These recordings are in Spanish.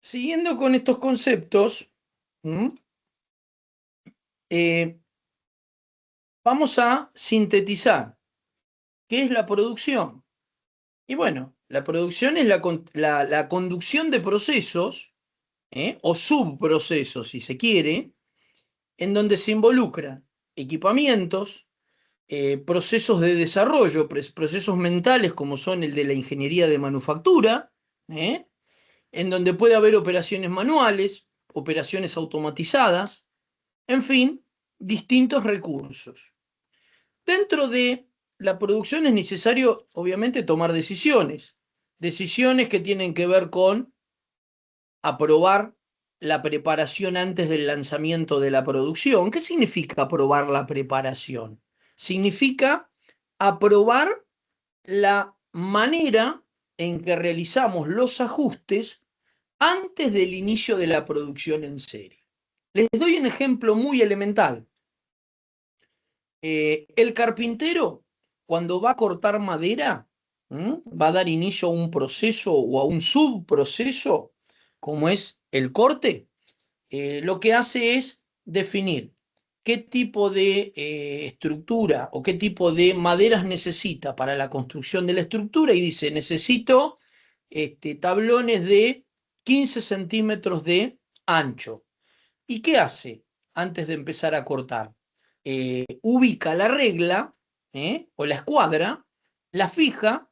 Siguiendo con estos conceptos, ¿m? Eh, vamos a sintetizar qué es la producción. Y bueno, la producción es la conducción de procesos, o subprocesos, si se quiere, en donde se involucran equipamientos, procesos de desarrollo, procesos mentales como son el de la ingeniería de manufactura, ¿eh? En donde puede haber operaciones manuales, operaciones automatizadas, en fin, distintos recursos. Dentro de la producción es necesario, obviamente, tomar decisiones. Decisiones que tienen que ver con aprobar la preparación antes del lanzamiento de la producción. ¿Qué significa aprobar la preparación? Significa aprobar la manera en que realizamos los ajustes antes del inicio de la producción en serie. Les doy un ejemplo muy elemental. El carpintero, cuando va a cortar madera, va a dar inicio a un proceso o a un subproceso, como es el corte. Lo que hace es definir qué tipo de estructura o qué tipo de maderas necesita para la construcción de la estructura y dice, necesito tablones de 15 centímetros de ancho. ¿Y qué hace antes de empezar a cortar? Ubica la regla, o la escuadra, la fija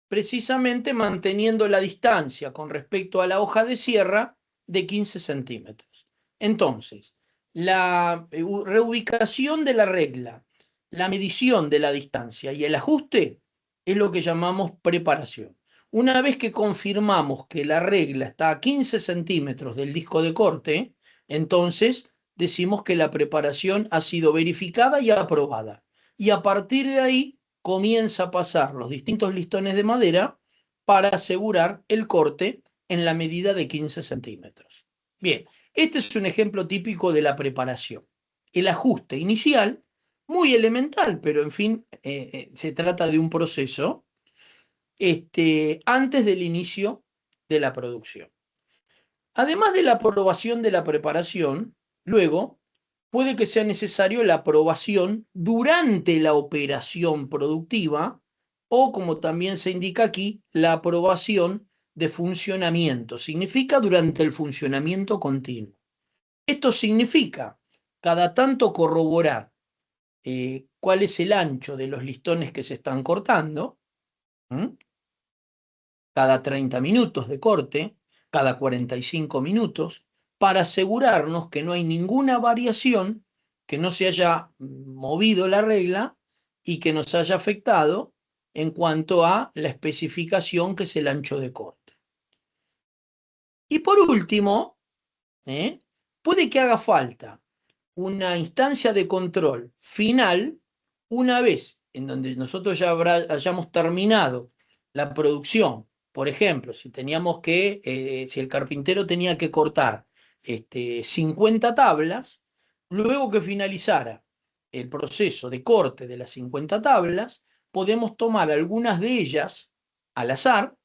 precisamente manteniendo la distancia con respecto a la hoja de sierra de 15 centímetros. Entonces, la reubicación de la regla, la medición de la distancia y el ajuste es lo que llamamos preparación. Una vez que confirmamos que la regla está a 15 centímetros del disco de corte, entonces decimos que la preparación ha sido verificada y aprobada. Y a partir de ahí comienza a pasar los distintos listones de madera para asegurar el corte en la medida de 15 centímetros. Bien, este es un ejemplo típico de la preparación. El ajuste inicial, muy elemental, pero en fin, se trata de un proceso antes del inicio de la producción. Además de la aprobación de la preparación, luego puede que sea necesario la aprobación durante la operación productiva o, como también se indica aquí, la aprobación de funcionamiento. Significa durante el funcionamiento continuo. Esto significa cada tanto corroborar cuál es el ancho de los listones que se están cortando, ¿m? Cada 30 minutos de corte, cada 45 minutos, para asegurarnos que no hay ninguna variación, que no se haya movido la regla y que nos haya afectado en cuanto a la especificación que es el ancho de corte. Y por último, puede que haga falta una instancia de control final una vez en donde nosotros ya hayamos terminado la producción. Por ejemplo, si el carpintero tenía que cortar 50 tablas, luego que finalizara el proceso de corte de las 50 tablas, podemos tomar algunas de ellas al azar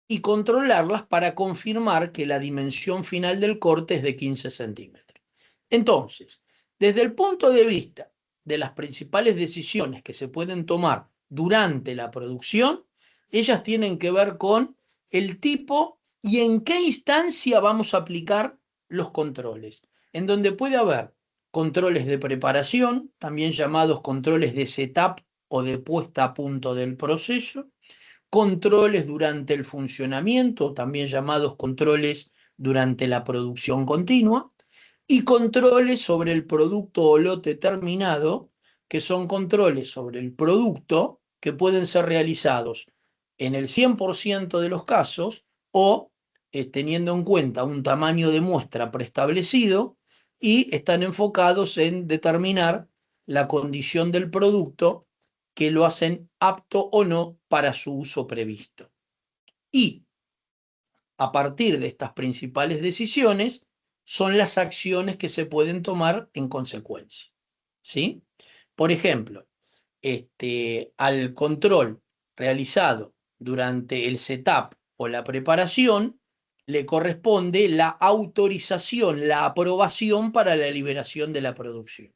y controlarlas para confirmar que la dimensión final del corte es de 15 centímetros. Entonces, desde el punto de vista de las principales decisiones que se pueden tomar durante la producción, ellas tienen que ver con el tipo y en qué instancia vamos a aplicar los controles, en donde puede haber controles de preparación, también llamados controles de setup o de puesta a punto del proceso, controles durante el funcionamiento, también llamados controles durante la producción continua, y controles sobre el producto o lote terminado, que son controles sobre el producto que pueden ser realizados en el 100% de los casos o teniendo en cuenta un tamaño de muestra preestablecido y están enfocados en determinar la condición del producto que lo hacen apto o no para su uso previsto. Y a partir de estas principales decisiones son las acciones que se pueden tomar en consecuencia. ¿Sí? Por ejemplo, al control realizado durante el setup o la preparación, le corresponde la autorización, la aprobación para la liberación de la producción.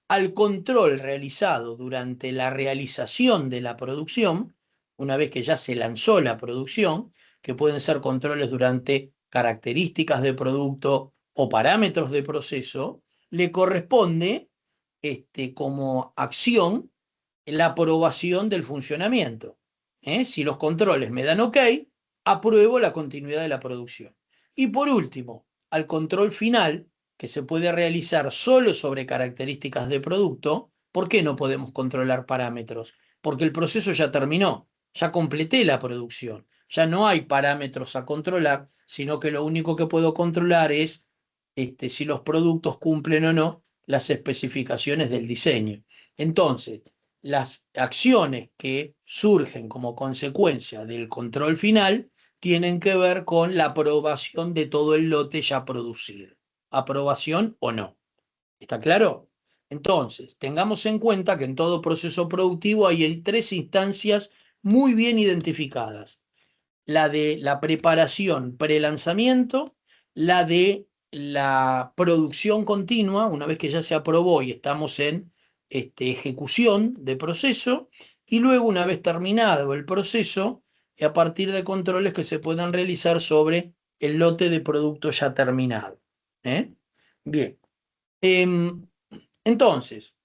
Al control realizado durante la realización de la producción, una vez que ya se lanzó la producción, que pueden ser controles durante características de producto o parámetros de proceso, le corresponde como acción la aprobación del funcionamiento. Si los controles me dan OK, apruebo la continuidad de la producción. Y por último, al control final, que se puede realizar solo sobre características de producto. ¿Por qué no podemos controlar parámetros? Porque el proceso ya terminó, ya completé la producción, ya no hay parámetros a controlar, sino que lo único que puedo controlar es si los productos cumplen o no las especificaciones del diseño. Entonces, las acciones que surgen como consecuencia del control final tienen que ver con la aprobación de todo el lote ya producido. Aprobación o no. ¿Está claro? Entonces, tengamos en cuenta que en todo proceso productivo hay tres instancias muy bien identificadas. La de la preparación pre-lanzamiento, la de la producción continua, una vez que ya se aprobó y estamos en ejecución de proceso, y luego una vez terminado el proceso, a partir de controles que se puedan realizar sobre el lote de producto ya terminado. ¿Eh? Bien. Em, entonces,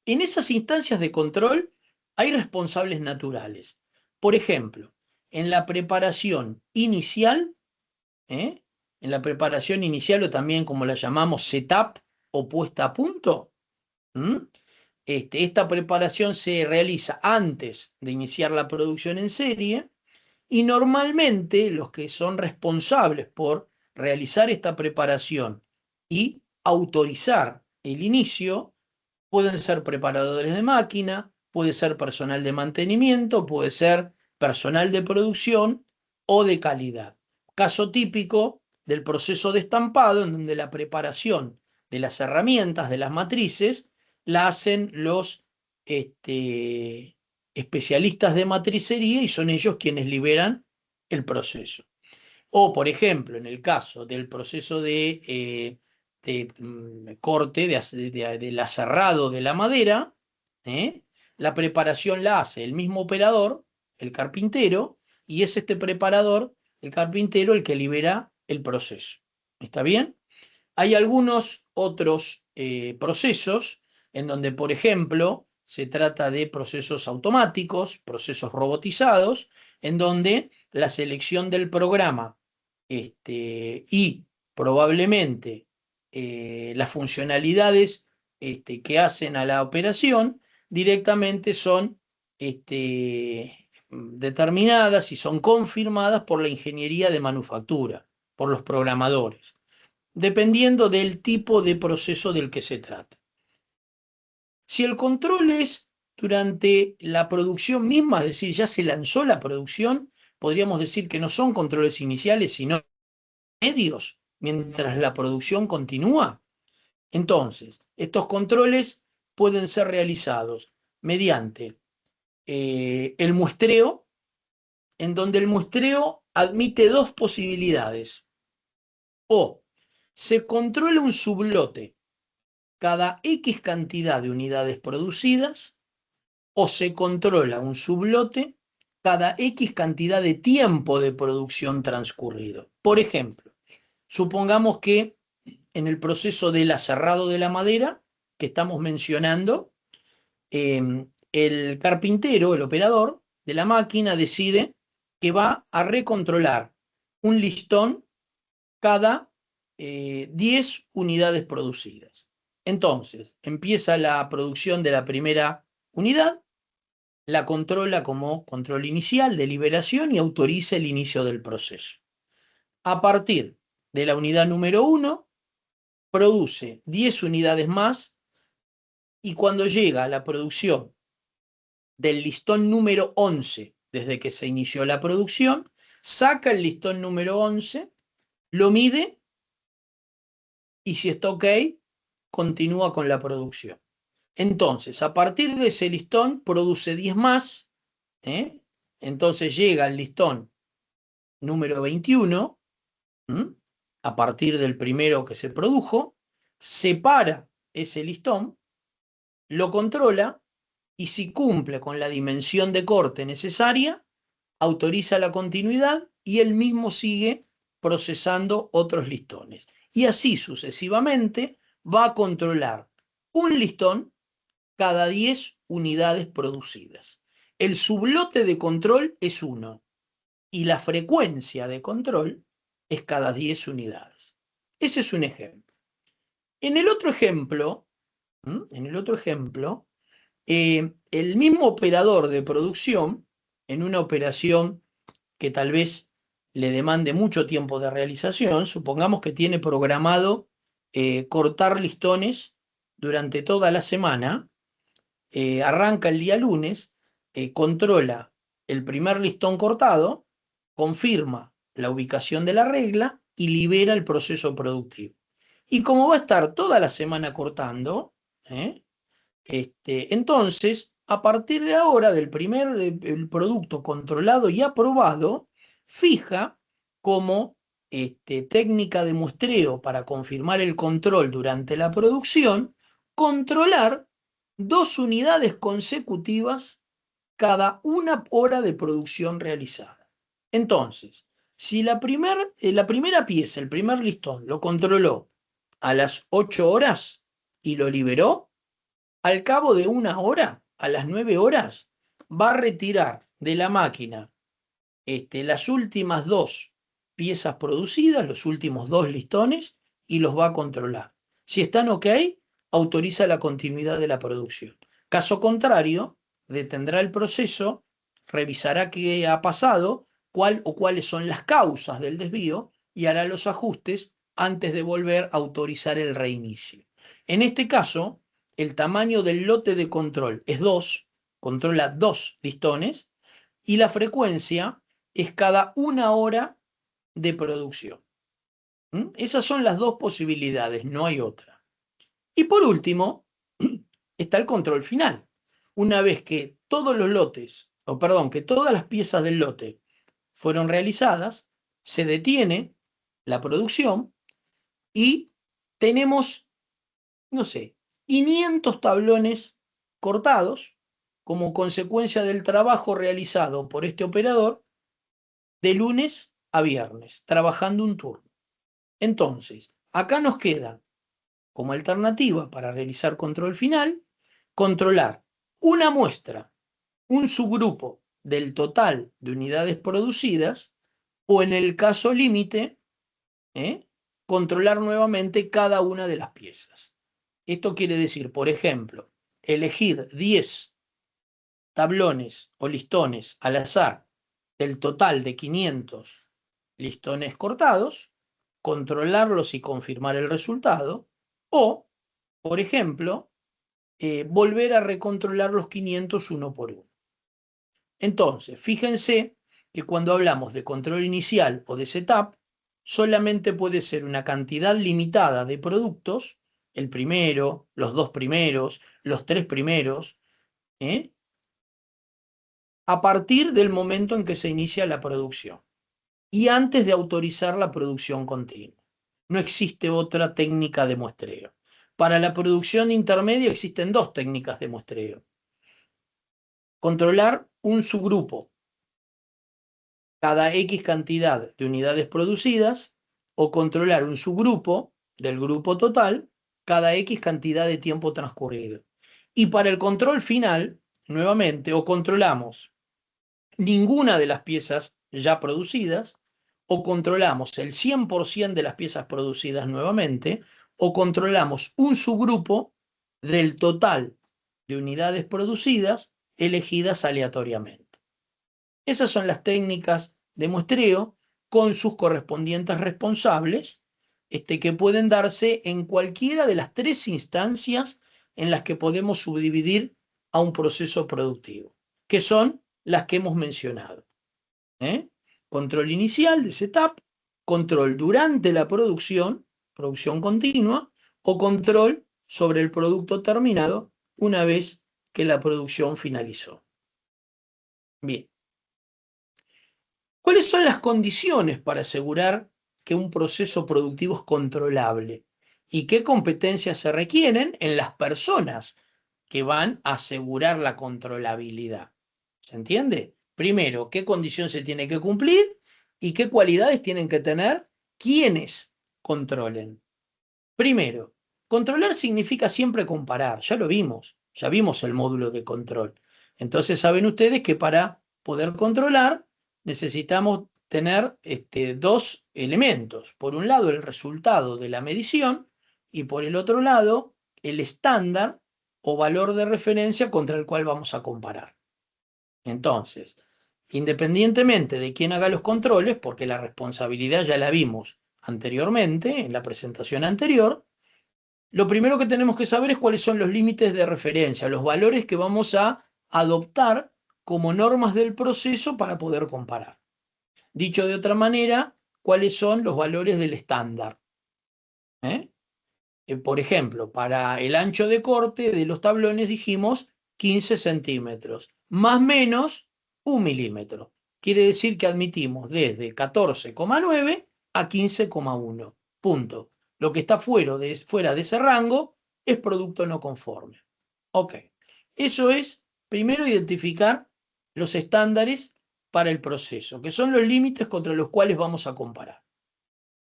en esas instancias de control hay responsables naturales. Por ejemplo, en la preparación inicial, ¿eh? En la preparación inicial o también como la llamamos setup o puesta a punto, esta preparación se realiza antes de iniciar la producción en serie y normalmente los que son responsables por realizar esta preparación y autorizar el inicio pueden ser preparadores de máquina, puede ser personal de mantenimiento, puede ser personal de producción o de calidad. Caso típico del proceso de estampado, en donde la preparación de las herramientas, de las matrices, la hacen los especialistas de matricería y son ellos quienes liberan el proceso. O, por ejemplo, en el caso del proceso de corte, del aserrado de la madera, ¿eh? La preparación la hace el mismo operador, el carpintero, y es este preparador, el carpintero, el que libera el proceso. ¿Está bien? Hay algunos otros procesos en donde, por ejemplo, se trata de procesos automáticos, procesos robotizados, en donde la selección del programa y probablemente las funcionalidades que hacen a la operación directamente son determinadas y son confirmadas por la ingeniería de manufactura, por los programadores, dependiendo del tipo de proceso del que se trata. Si el control es durante la producción misma, es decir, ya se lanzó la producción, podríamos decir que no son controles iniciales, sino medios mientras la producción continúa. Entonces, estos controles pueden ser realizados mediante el muestreo, en donde el muestreo admite dos posibilidades. O se controla un sublote cada X cantidad de unidades producidas, o se controla un sublote cada X cantidad de tiempo de producción transcurrido. Por ejemplo, supongamos que en el proceso del aserrado de la madera que estamos mencionando, el carpintero, el operador de la máquina, decide que va a recontrolar un listón cada 10 unidades producidas. Entonces, empieza la producción de la primera unidad, la controla como control inicial de liberación y autoriza el inicio del proceso. A partir de la unidad número 1, produce 10 unidades más y cuando llega a la producción del listón número 11, desde que se inició la producción, saca el listón número 11, lo mide y si está OK, continúa con la producción. Entonces, a partir de ese listón, produce 10 más, ¿eh? Entonces llega al listón número 21, a partir del primero que se produjo, separa ese listón, lo controla y si cumple con la dimensión de corte necesaria, autoriza la continuidad y él mismo sigue procesando otros listones. Y así sucesivamente va a controlar un listón cada 10 unidades producidas. El sublote de control es 1 y la frecuencia de control es cada 10 unidades. Ese es un ejemplo. En el otro ejemplo, el mismo operador de producción, en una operación que tal vez le demande mucho tiempo de realización, supongamos que tiene programado cortar listones durante toda la semana, arranca el día lunes, controla el primer listón cortado, confirma la ubicación de la regla y libera el proceso productivo. Y como va a estar toda la semana cortando, entonces, a partir de ahora, del primer el producto controlado y aprobado, fija como técnica de muestreo para confirmar el control durante la producción, controlar 2 unidades consecutivas cada 1 hora de producción realizada. Entonces, si la primera pieza, el primer listón, lo controló a las 8 horas y lo liberó, al cabo de 1 hora, a las 9 horas, va a retirar de la máquina las últimas 2 piezas producidas, los últimos 2 listones, y los va a controlar. Si están ok, autoriza la continuidad de la producción. Caso contrario, detendrá el proceso, revisará qué ha pasado, cuál o cuáles son las causas del desvío y hará los ajustes antes de volver a autorizar el reinicio. En este caso, el tamaño del lote de control es 2, controla 2 listones, y la frecuencia es cada 1 hora de producción. Esas son las 2 posibilidades, no hay otra. Y por último, está el control final. Una vez que todos los lotes, o perdón, que todas las piezas del lote fueron realizadas, se detiene la producción y tenemos, no sé, 500 tablones cortados como consecuencia del trabajo realizado por este operador de lunes a viernes, trabajando un turno. Entonces, acá nos queda como alternativa para realizar control final, controlar una muestra, un subgrupo del total de unidades producidas, o en el caso límite, controlar nuevamente cada una de las piezas. Esto quiere decir, por ejemplo, elegir 10 tablones o listones al azar del total de 500 listones cortados, controlarlos y confirmar el resultado, o, por ejemplo, volver a recontrolar los 500 uno por uno. Entonces, fíjense que cuando hablamos de control inicial o de setup, solamente puede ser una cantidad limitada de productos, el primero, los 2 primeros, los 3 primeros, a partir del momento en que se inicia la producción y antes de autorizar la producción continua. No existe otra técnica de muestreo. Para la producción intermedia existen 2 técnicas de muestreo. Controlar un subgrupo cada X cantidad de unidades producidas, o controlar un subgrupo del grupo total cada X cantidad de tiempo transcurrido. Y para el control final, nuevamente, o controlamos ninguna de las piezas ya producidas, o controlamos el 100% de las piezas producidas nuevamente, o controlamos un subgrupo del total de unidades producidas elegidas aleatoriamente. Esas son las técnicas de muestreo con sus correspondientes responsables, que pueden darse en cualquiera de las 3 instancias en las que podemos subdividir a un proceso productivo, que son las que hemos mencionado. Control inicial de setup, control durante la producción continua, o control sobre el producto terminado una vez que la producción finalizó. Bien. ¿Cuáles son las condiciones para asegurar que un proceso productivo es controlable? ¿Y qué competencias se requieren en las personas que van a asegurar la controlabilidad? ¿Se entiende? Primero, ¿qué condición se tiene que cumplir y qué cualidades tienen que tener quienes controlen? Primero, controlar significa siempre comparar, ya vimos el módulo de control. Entonces saben ustedes que para poder controlar necesitamos tener dos elementos. Por un lado, el resultado de la medición y por el otro lado, el estándar o valor de referencia contra el cual vamos a comparar. Entonces, independientemente de quién haga los controles, porque la responsabilidad ya la vimos anteriormente, en la presentación anterior, lo primero que tenemos que saber es cuáles son los límites de referencia, los valores que vamos a adoptar como normas del proceso para poder comparar. Dicho de otra manera, cuáles son los valores del estándar. ¿Eh? Por ejemplo, para el ancho de corte de los tablones dijimos 15 centímetros, más o menos 1 milímetro. Quiere decir que admitimos desde 14,9 a 15,1. Punto. Lo que está fuera de ese rango es producto no conforme. Ok. Eso es, primero, identificar los estándares para el proceso, que son los límites contra los cuales vamos a comparar.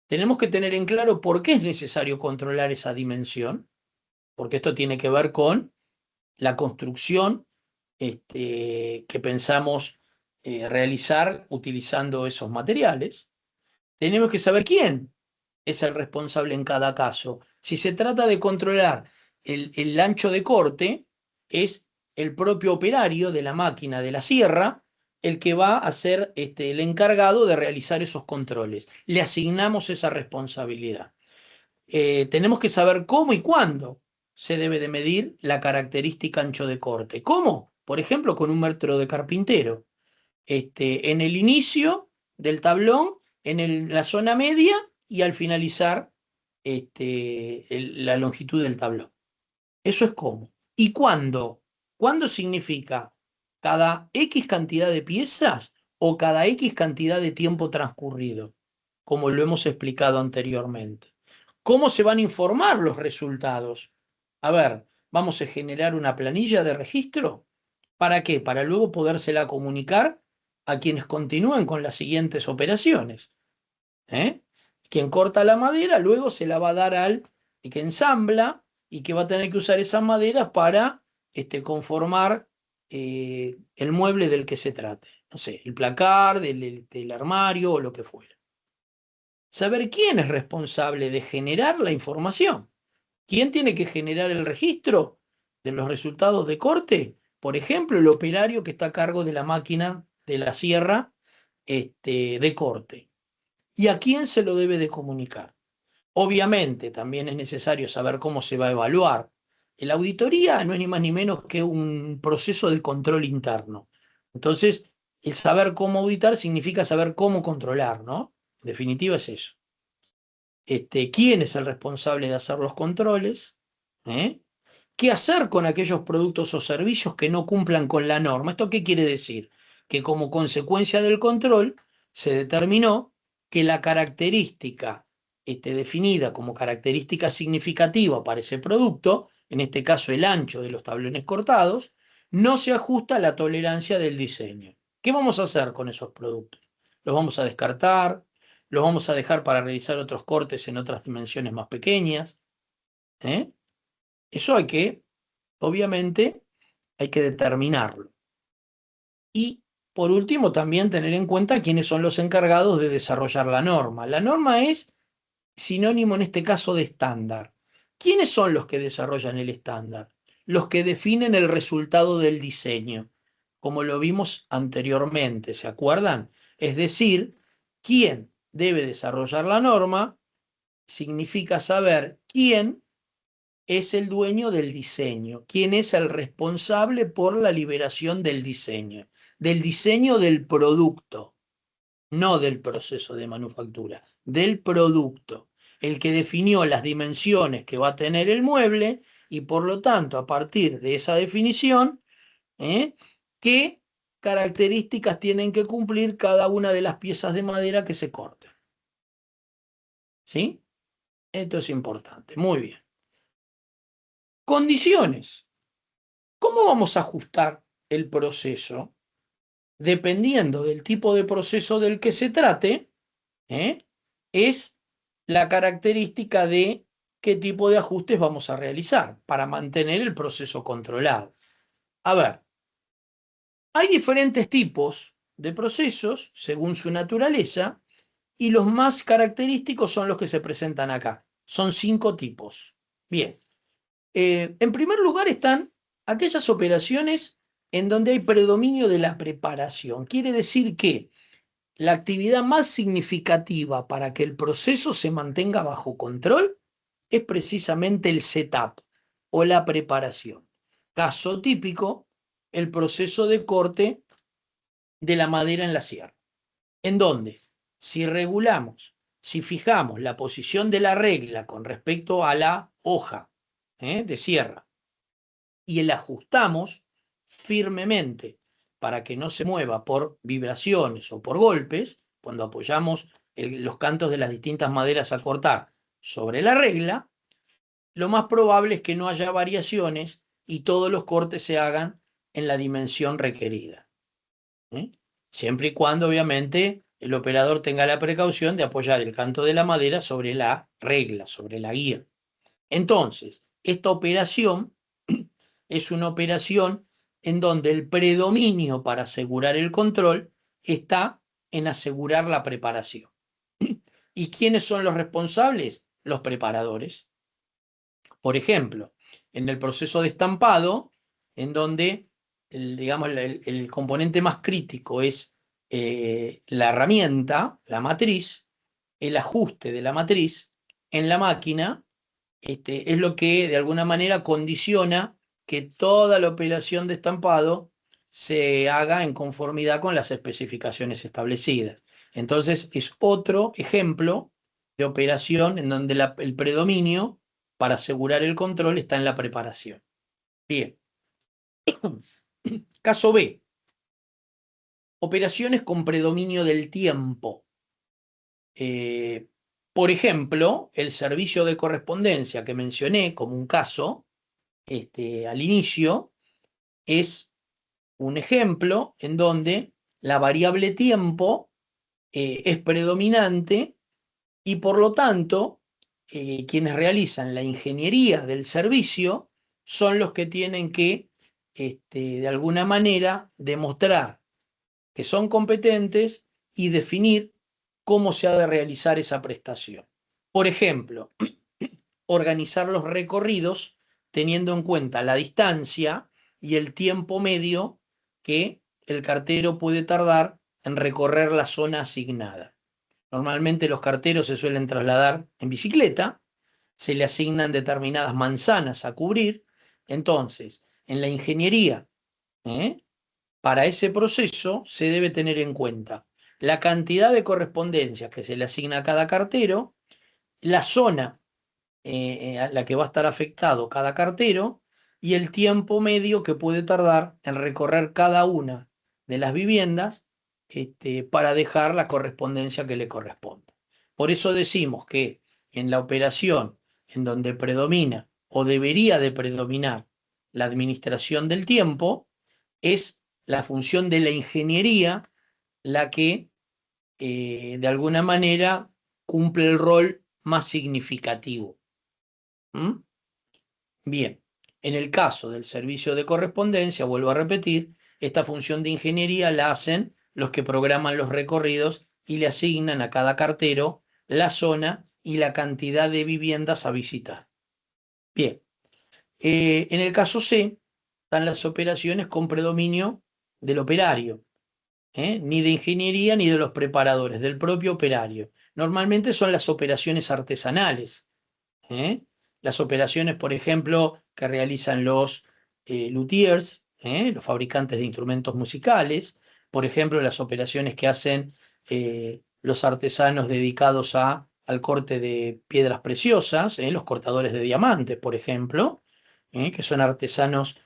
Tenemos que tener en claro por qué es necesario controlar esa dimensión, porque esto tiene que ver con la construcción que pensamos realizar utilizando esos materiales. Tenemos que saber quién es el responsable en cada caso. Si se trata de controlar el ancho de corte, es el propio operario de la máquina de la sierra el que va a ser el encargado de realizar esos controles. Le asignamos esa responsabilidad. Tenemos que saber cómo y cuándo se debe de medir la característica ancho de corte. ¿Cómo? Por ejemplo, con un metro de carpintero. En el inicio del tablón, la zona media y al finalizar la longitud del tablón. Eso es cómo. ¿Y cuándo? ¿Cuándo significa cada X cantidad de piezas o cada X cantidad de tiempo transcurrido? Como lo hemos explicado anteriormente. ¿Cómo se van a informar los resultados? A ver, vamos a generar una planilla de registro. ¿Para qué? Para luego podérsela comunicar a quienes continúen con las siguientes operaciones. ¿Eh? Quien corta la madera luego se la va a dar al que ensambla y que va a tener que usar esas maderas para conformar el mueble del que se trate. No sé, el placar, del armario o lo que fuera. Saber quién es responsable de generar la información. ¿Quién tiene que generar el registro de los resultados de corte? Por ejemplo, el operario que está a cargo de la máquina de la sierra de corte. ¿Y a quién se lo debe de comunicar? Obviamente, también es necesario saber cómo se va a evaluar. La auditoría no es ni más ni menos que un proceso de control interno. Entonces, el saber cómo auditar significa saber cómo controlar, ¿no? En definitiva es eso. ¿Quién es el responsable de hacer los controles? ¿Eh? ¿Qué hacer con aquellos productos o servicios que no cumplan con la norma? ¿Esto qué quiere decir? Que como consecuencia del control se determinó que la característica definida como característica significativa para ese producto, en este caso el ancho de los tablones cortados, no se ajusta a la tolerancia del diseño. ¿Qué vamos a hacer con esos productos? ¿Los vamos a descartar? ¿Los vamos a dejar para realizar otros cortes en otras dimensiones más pequeñas? ¿Eh? Eso obviamente, hay que determinarlo. Y por último, también tener en cuenta quiénes son los encargados de desarrollar la norma. La norma es sinónimo en este caso de estándar. ¿Quiénes son los que desarrollan el estándar? Los que definen el resultado del diseño, como lo vimos anteriormente, ¿se acuerdan? Es decir, quién debe desarrollar la norma significa saber quién es el dueño del diseño, quién es el responsable por la liberación del diseño del producto, no del proceso de manufactura, del producto, el que definió las dimensiones que va a tener el mueble y por lo tanto a partir de esa definición, ¿eh? que características tienen que cumplir cada una de las piezas de madera que se corten. ¿Sí? Esto es importante. Muy bien. Condiciones. ¿Cómo vamos a ajustar el proceso? Dependiendo del tipo de proceso del que se trate, es la característica de qué tipo de ajustes vamos a realizar para mantener el proceso controlado. A ver, hay diferentes tipos de procesos según su naturaleza y los más característicos son los que se presentan acá. Son 5 tipos. Bien, en primer lugar están aquellas operaciones en donde hay predominio de la preparación. Quiere decir que la actividad más significativa para que el proceso se mantenga bajo control es precisamente el setup o la preparación. Caso típico, el proceso de corte de la madera en la sierra, en donde si regulamos, si fijamos la posición de la regla con respecto a la hoja de sierra y la ajustamos firmemente para que no se mueva por vibraciones o por golpes, cuando apoyamos los cantos de las distintas maderas a cortar sobre la regla, lo más probable es que no haya variaciones y todos los cortes se hagan en la dimensión requerida. Siempre y cuando, obviamente, el operador tenga la precaución de apoyar el canto de la madera sobre la regla, sobre la guía. Entonces, esta operación es una operación en donde el predominio para asegurar el control está en asegurar la preparación. ¿Y quiénes son los responsables? Los preparadores. Por ejemplo, en el proceso de estampado, en donde digamos, el componente más crítico es la herramienta, la matriz, el ajuste de la matriz en la máquina, es lo que de alguna manera condiciona que toda la operación de estampado se haga en conformidad con las especificaciones establecidas. Entonces, es otro ejemplo de operación en donde el predominio para asegurar el control está en la preparación. Bien. Caso B. Operaciones con predominio del tiempo. Por ejemplo, el servicio de correspondencia que mencioné como un caso al inicio es un ejemplo en donde la variable tiempo es predominante y por lo tanto quienes realizan la ingeniería del servicio son los que tienen que de alguna manera demostrar que son competentes y definir cómo se ha de realizar esa prestación. Por ejemplo, organizar los recorridos teniendo en cuenta la distancia y el tiempo medio que el cartero puede tardar en recorrer la zona asignada. Normalmente los carteros se suelen trasladar en bicicleta, se le asignan determinadas manzanas a cubrir, entonces en la ingeniería, para ese proceso se debe tener en cuenta la cantidad de correspondencias que se le asigna a cada cartero, la zona a la que va a estar afectado cada cartero y el tiempo medio que puede tardar en recorrer cada una de las viviendas para dejar la correspondencia que le corresponde. Por eso decimos que en la operación en donde predomina o debería de predominar la administración del tiempo, es la función de la ingeniería la que de alguna manera cumple el rol más significativo. Bien, en el caso del servicio de correspondencia, vuelvo a repetir, esta función de ingeniería la hacen los que programan los recorridos y le asignan a cada cartero la zona y la cantidad de viviendas a visitar. Bien, en el caso C, están las operaciones con predominio del operario, ni de ingeniería ni de los preparadores, del propio operario. Normalmente son las operaciones artesanales. Las operaciones, por ejemplo, que realizan los luthiers, los fabricantes de instrumentos musicales, por ejemplo, las operaciones que hacen los artesanos dedicados al corte de piedras preciosas, los cortadores de diamantes, por ejemplo, que son artesanos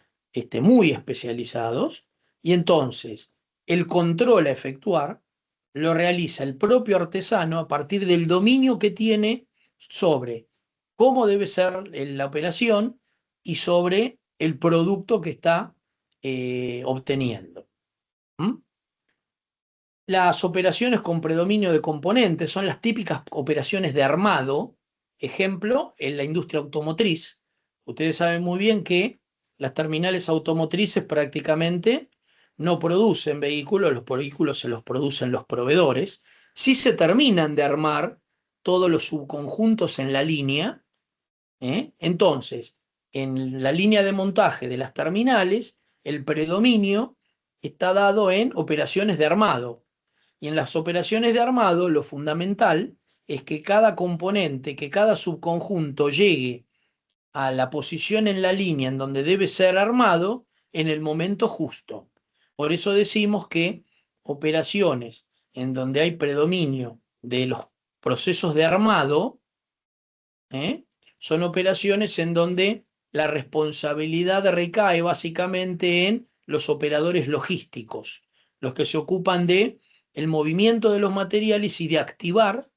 muy especializados. Y entonces, el control a efectuar lo realiza el propio artesano a partir del dominio que tiene sobre cómo debe ser la operación y sobre el producto que está obteniendo. ¿Mm? Las operaciones con predominio de componentes son las típicas operaciones de armado. Ejemplo, en la industria automotriz. Ustedes saben muy bien que las terminales automotrices prácticamente no producen vehículos, los vehículos se los producen los proveedores. Sí se terminan de armar todos los subconjuntos en la línea. Entonces, en la línea de montaje de las terminales, el predominio está dado en operaciones de armado. Y en las operaciones de armado, lo fundamental es que cada componente, que cada subconjunto llegue a la posición en la línea en donde debe ser armado en el momento justo. Por eso decimos que operaciones en donde hay predominio de los procesos de armado, son operaciones en donde la responsabilidad recae básicamente en los operadores logísticos, los que se ocupan de el movimiento de los materiales y de activar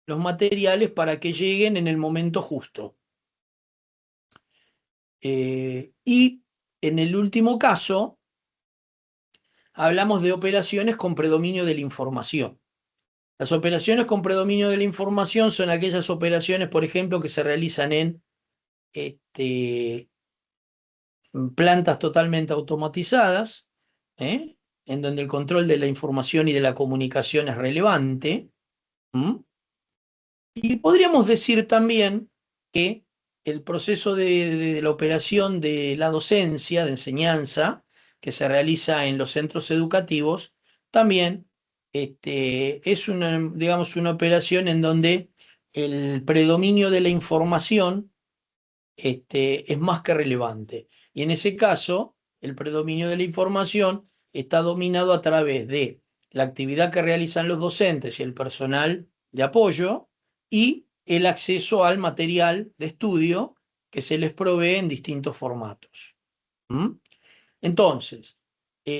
los materiales para que lleguen en el momento justo. Y en el último caso, hablamos de operaciones con predominio de la información. Las operaciones con predominio de la información son aquellas operaciones, por ejemplo, que se realizan en plantas totalmente automatizadas, en donde el control de la información y de la comunicación es relevante. Y podríamos decir también que el proceso de la operación de la docencia, de enseñanza, que se realiza en los centros educativos, también es una, digamos, una operación en donde el predominio de la información es más que relevante. Y en ese caso, el predominio de la información está dominado a través de la actividad que realizan los docentes y el personal de apoyo y el acceso al material de estudio que se les provee en distintos formatos. ¿Mm? Entonces,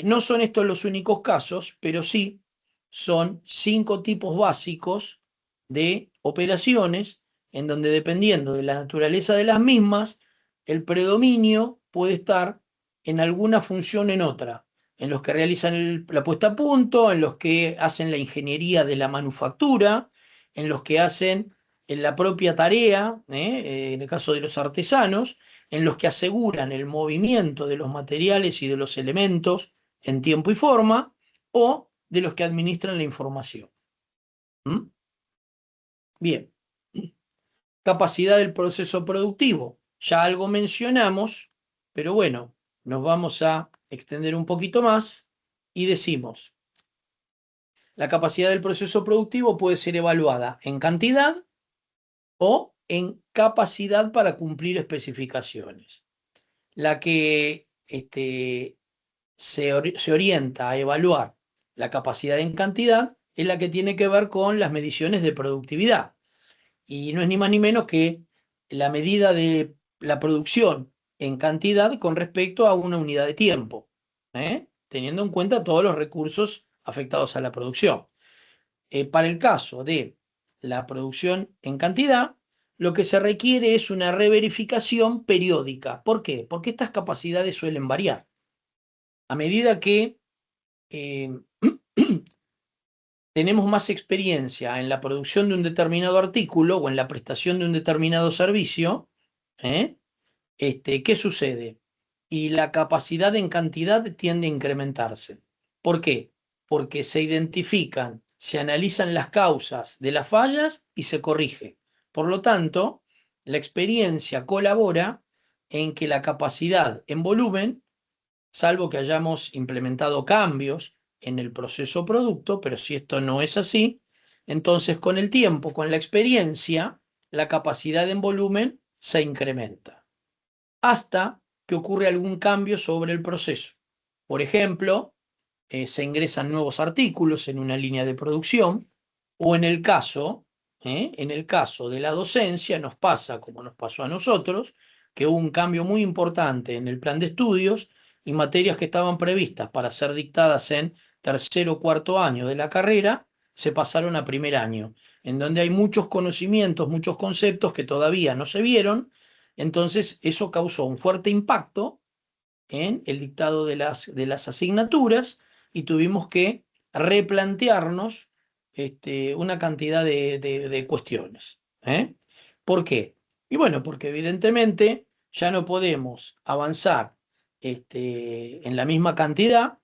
no son estos los únicos casos, pero sí son 5 tipos básicos de operaciones en donde, dependiendo de la naturaleza de las mismas, el predominio puede estar en alguna función o en otra, en los que realizan la puesta a punto, en los que hacen la ingeniería de la manufactura, en los que hacen en la propia tarea, en el caso de los artesanos, en los que aseguran el movimiento de los materiales y de los elementos en tiempo y forma, o de los que administran la información. ¿Mm? Bien. Capacidad del proceso productivo. Ya algo mencionamos, pero bueno, nos vamos a extender un poquito más y decimos, la capacidad del proceso productivo puede ser evaluada en cantidad o en capacidad para cumplir especificaciones. La que se orienta a evaluar la capacidad en cantidad es la que tiene que ver con las mediciones de productividad. Y no es ni más ni menos que la medida de la producción en cantidad con respecto a una unidad de tiempo, teniendo en cuenta todos los recursos afectados a la producción. Para el caso de la producción en cantidad, lo que se requiere es una reverificación periódica. ¿Por qué? Porque estas capacidades suelen variar. A medida que tenemos más experiencia en la producción de un determinado artículo o en la prestación de un determinado servicio, ¿qué sucede? Y la capacidad en cantidad tiende a incrementarse. ¿Por qué? Porque se identifican, se analizan las causas de las fallas y se corrige. Por lo tanto, la experiencia colabora en que la capacidad en volumen, salvo que hayamos implementado cambios en el proceso producto, pero si esto no es así, entonces con el tiempo, con la experiencia, la capacidad en volumen se incrementa hasta que ocurre algún cambio sobre el proceso. Por ejemplo, se ingresan nuevos artículos en una línea de producción o en el caso de la docencia nos pasa, como nos pasó a nosotros, que hubo un cambio muy importante en el plan de estudios y materias que estaban previstas para ser dictadas en tercer o cuarto año de la carrera se pasaron a primer año, en donde hay muchos conocimientos, muchos conceptos que todavía no se vieron. Entonces eso causó un fuerte impacto en el dictado de las asignaturas y tuvimos que replantearnos una cantidad de cuestiones. ¿Por qué? Y bueno, porque evidentemente ya no podemos avanzar en la misma cantidad,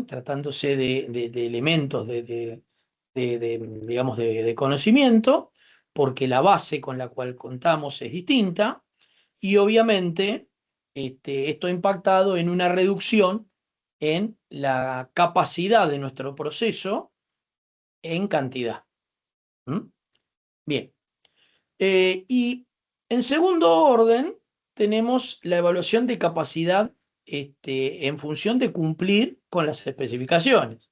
tratándose de elementos digamos, de conocimiento, porque la base con la cual contamos es distinta y obviamente esto ha impactado en una reducción en la capacidad de nuestro proceso en cantidad. ¿Mm? Bien. Y en segundo orden tenemos la evaluación de capacidad en función de cumplir con las especificaciones.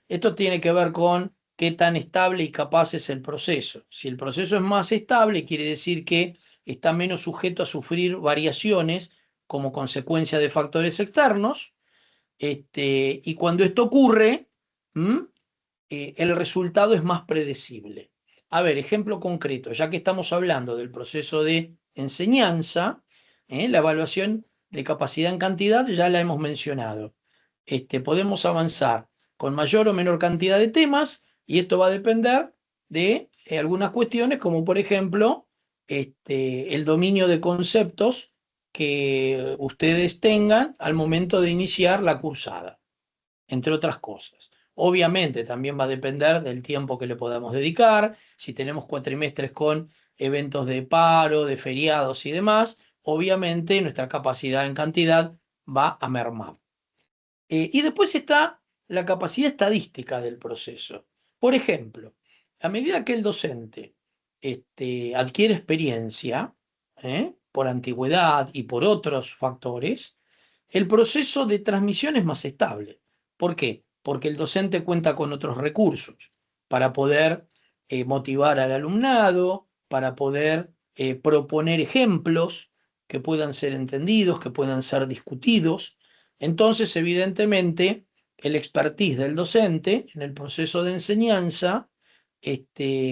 Esto tiene que ver con qué tan estable y capaz es el proceso. Si el proceso es más estable, quiere decir que está menos sujeto a sufrir variaciones como consecuencia de factores externos. Y cuando esto ocurre, el resultado es más predecible. A ver, ejemplo concreto, ya que estamos hablando del proceso de enseñanza, la evaluación de capacidad en cantidad ya la hemos mencionado. Podemos avanzar con mayor o menor cantidad de temas y esto va a depender de algunas cuestiones como por ejemplo el dominio de conceptos que ustedes tengan al momento de iniciar la cursada, entre otras cosas. Obviamente también va a depender del tiempo que le podamos dedicar. Si tenemos cuatrimestres con eventos de paro, de feriados y demás, obviamente nuestra capacidad en cantidad va a mermar. Y después está la capacidad estadística del proceso. Por ejemplo, a medida que el docente adquiere experiencia, por antigüedad y por otros factores, el proceso de transmisión es más estable. ¿Por qué? Porque el docente cuenta con otros recursos para poder motivar al alumnado, para poder proponer ejemplos que puedan ser entendidos, que puedan ser discutidos. Entonces, evidentemente, el expertise del docente en el proceso de enseñanza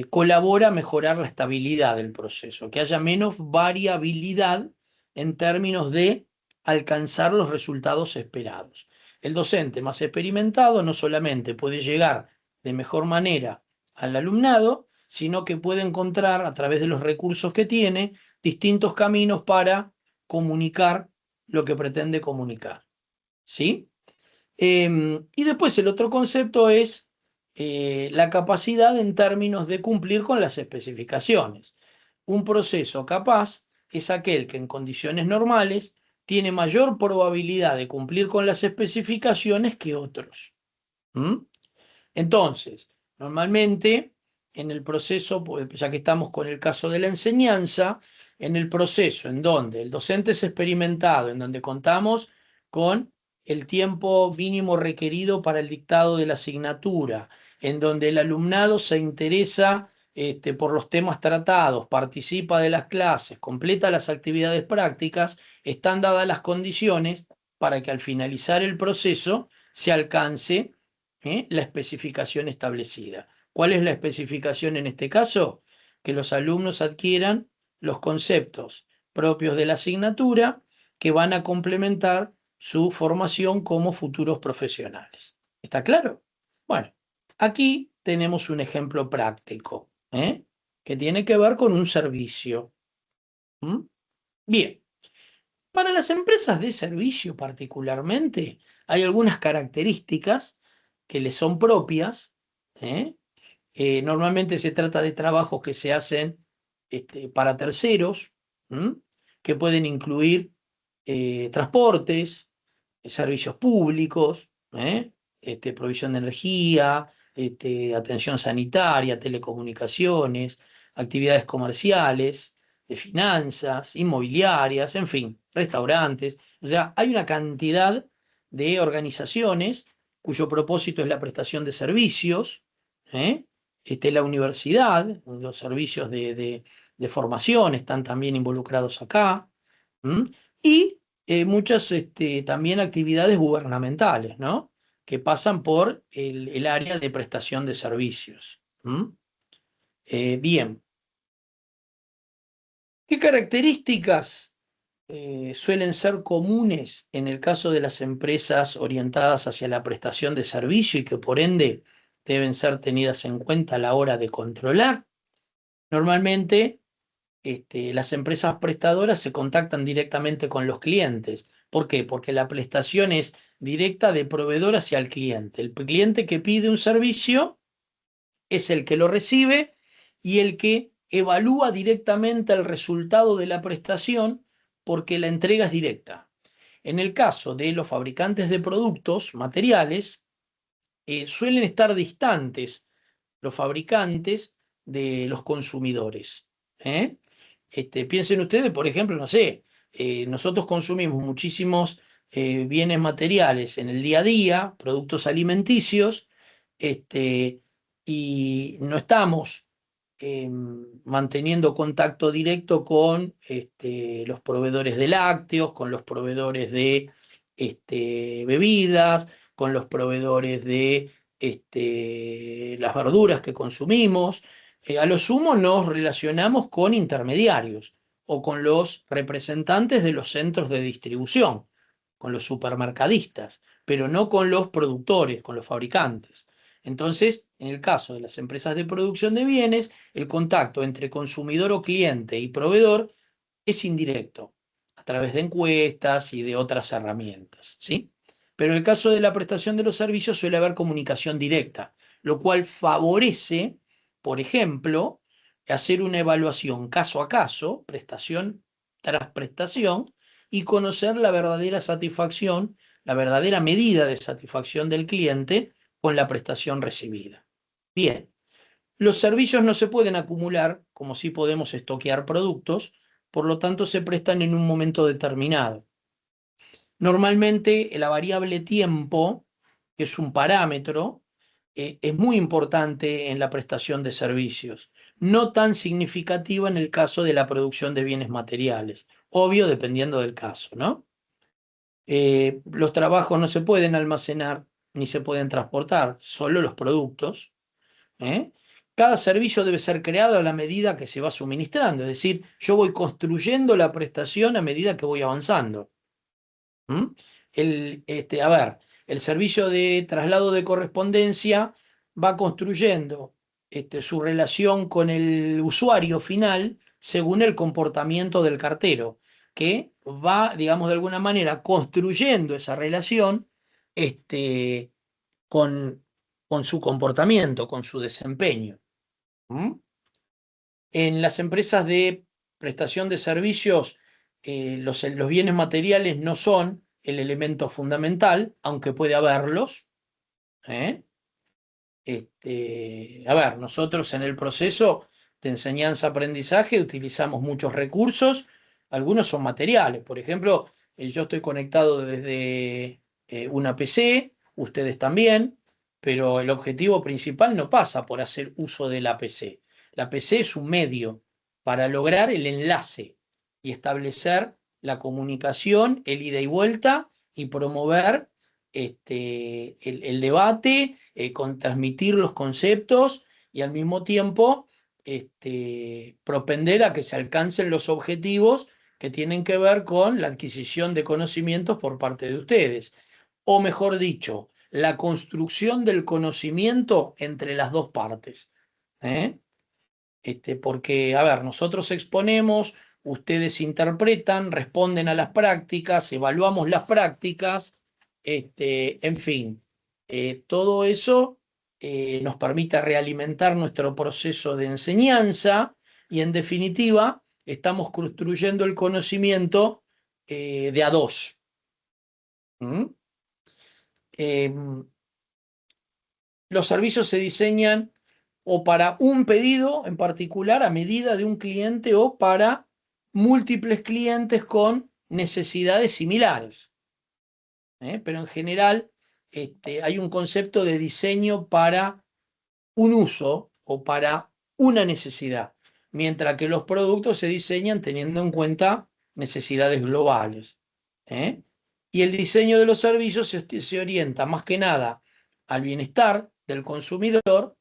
colabora a mejorar la estabilidad del proceso, que haya menos variabilidad en términos de alcanzar los resultados esperados. El docente más experimentado no solamente puede llegar de mejor manera al alumnado, sino que puede encontrar a través de los recursos que tiene distintos caminos para comunicar lo que pretende comunicar. ¿Sí? Y después el otro concepto es la capacidad en términos de cumplir con las especificaciones. Un proceso capaz es aquel que en condiciones normales tiene mayor probabilidad de cumplir con las especificaciones que otros. ¿Mm? Entonces, normalmente en el proceso, ya que estamos con el caso de la enseñanza, en el proceso en donde el docente es experimentado, en donde contamos con el tiempo mínimo requerido para el dictado de la asignatura, en donde el alumnado se interesa por los temas tratados, participa de las clases, completa las actividades prácticas, están dadas las condiciones para que al finalizar el proceso se alcance la especificación establecida. ¿Cuál es la especificación en este caso? Que los alumnos adquieran los conceptos propios de la asignatura que van a complementar su formación como futuros profesionales. ¿Está claro? Bueno, aquí tenemos un ejemplo práctico, que tiene que ver con un servicio. ¿Mm? Bien, para las empresas de servicio particularmente, hay algunas características que les son propias. ¿eh? Normalmente se trata de trabajos que se hacen para terceros, que pueden incluir transportes, servicios públicos, provisión de energía, atención sanitaria, telecomunicaciones, actividades comerciales, de finanzas, inmobiliarias, en fin, restaurantes. O sea, hay una cantidad de organizaciones cuyo propósito es la prestación de servicios, ¿eh? La universidad, los servicios de formación están también involucrados acá, ¿m? Y muchas también actividades gubernamentales, ¿no? que pasan por el área de prestación de servicios. Bien, ¿qué características suelen ser comunes en el caso de las empresas orientadas hacia la prestación de servicio y que por ende deben ser tenidas en cuenta a la hora de controlar? Normalmente, las empresas prestadoras se contactan directamente con los clientes. ¿Por qué? Porque la prestación es directa de proveedor hacia el cliente. El cliente que pide un servicio es el que lo recibe y el que evalúa directamente el resultado de la prestación porque la entrega es directa. En el caso de los fabricantes de productos, materiales, suelen estar distantes los fabricantes de los consumidores. ¿Eh? Piensen ustedes, por ejemplo, no sé, nosotros consumimos muchísimos bienes materiales en el día a día, productos alimenticios, y no estamos manteniendo contacto directo con los proveedores de lácteos, con los proveedores de bebidas, con los proveedores de las verduras que consumimos. A lo sumo nos relacionamos con intermediarios o con los representantes de los centros de distribución, con los supermercadistas, pero no con los productores, con los fabricantes. Entonces, en el caso de las empresas de producción de bienes, el contacto entre consumidor o cliente y proveedor es indirecto, a través de encuestas y de otras herramientas, ¿sí? Pero en el caso de la prestación de los servicios suele haber comunicación directa, lo cual favorece, por ejemplo, hacer una evaluación caso a caso, prestación tras prestación, y conocer la verdadera satisfacción, la verdadera medida de satisfacción del cliente con la prestación recibida. Bien, los servicios no se pueden acumular, como sí podemos estoquear productos, por lo tanto se prestan en un momento determinado. Normalmente la variable tiempo, que es un parámetro, es muy importante en la prestación de servicios, no tan significativa en el caso de la producción de bienes materiales, obvio dependiendo del caso, ¿no? Los trabajos no se pueden almacenar ni se pueden transportar, solo los productos. ¿Eh? Cada servicio debe ser creado a la medida que se va suministrando, es decir, yo voy construyendo la prestación a medida que voy avanzando. ¿Mm? A ver, el servicio de traslado de correspondencia va construyendo su relación con el usuario final según el comportamiento del cartero, que va, digamos, de alguna manera construyendo esa relación con, con su comportamiento, con su desempeño. ¿Mm? En las empresas de prestación de servicios, los bienes materiales no son el elemento fundamental, aunque puede haberlos. ¿Eh? A ver, nosotros en el proceso de enseñanza-aprendizaje utilizamos muchos recursos, algunos son materiales. Por ejemplo, yo estoy conectado desde una PC, ustedes también, pero el objetivo principal no pasa por hacer uso de la PC. La PC es un medio para lograr el enlace y establecer la comunicación, el ida y vuelta y promover el debate, con transmitir los conceptos y al mismo tiempo propender a que se alcancen los objetivos que tienen que ver con la adquisición de conocimientos por parte de ustedes. O mejor dicho, la construcción del conocimiento entre las dos partes. ¿Eh? Porque, a ver, nosotros exponemos, ustedes interpretan, responden a las prácticas, evaluamos las prácticas, en fin, todo eso nos permite realimentar nuestro proceso de enseñanza y, en definitiva, estamos construyendo el conocimiento de a dos. ¿Mm? Los servicios se diseñan o para un pedido en particular a medida de un cliente o para múltiples clientes con necesidades similares. Pero en general hay un concepto de diseño para un uso o para una necesidad, mientras que los productos se diseñan teniendo en cuenta necesidades globales. ¿Eh? Y el diseño de los servicios se orienta más que nada al bienestar del consumidor,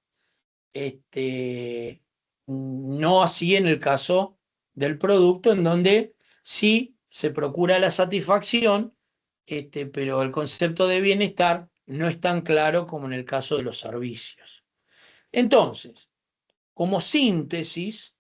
no así en el caso del producto, en donde sí se procura la satisfacción, pero el concepto de bienestar no es tan claro como en el caso de los servicios. Entonces, como síntesis,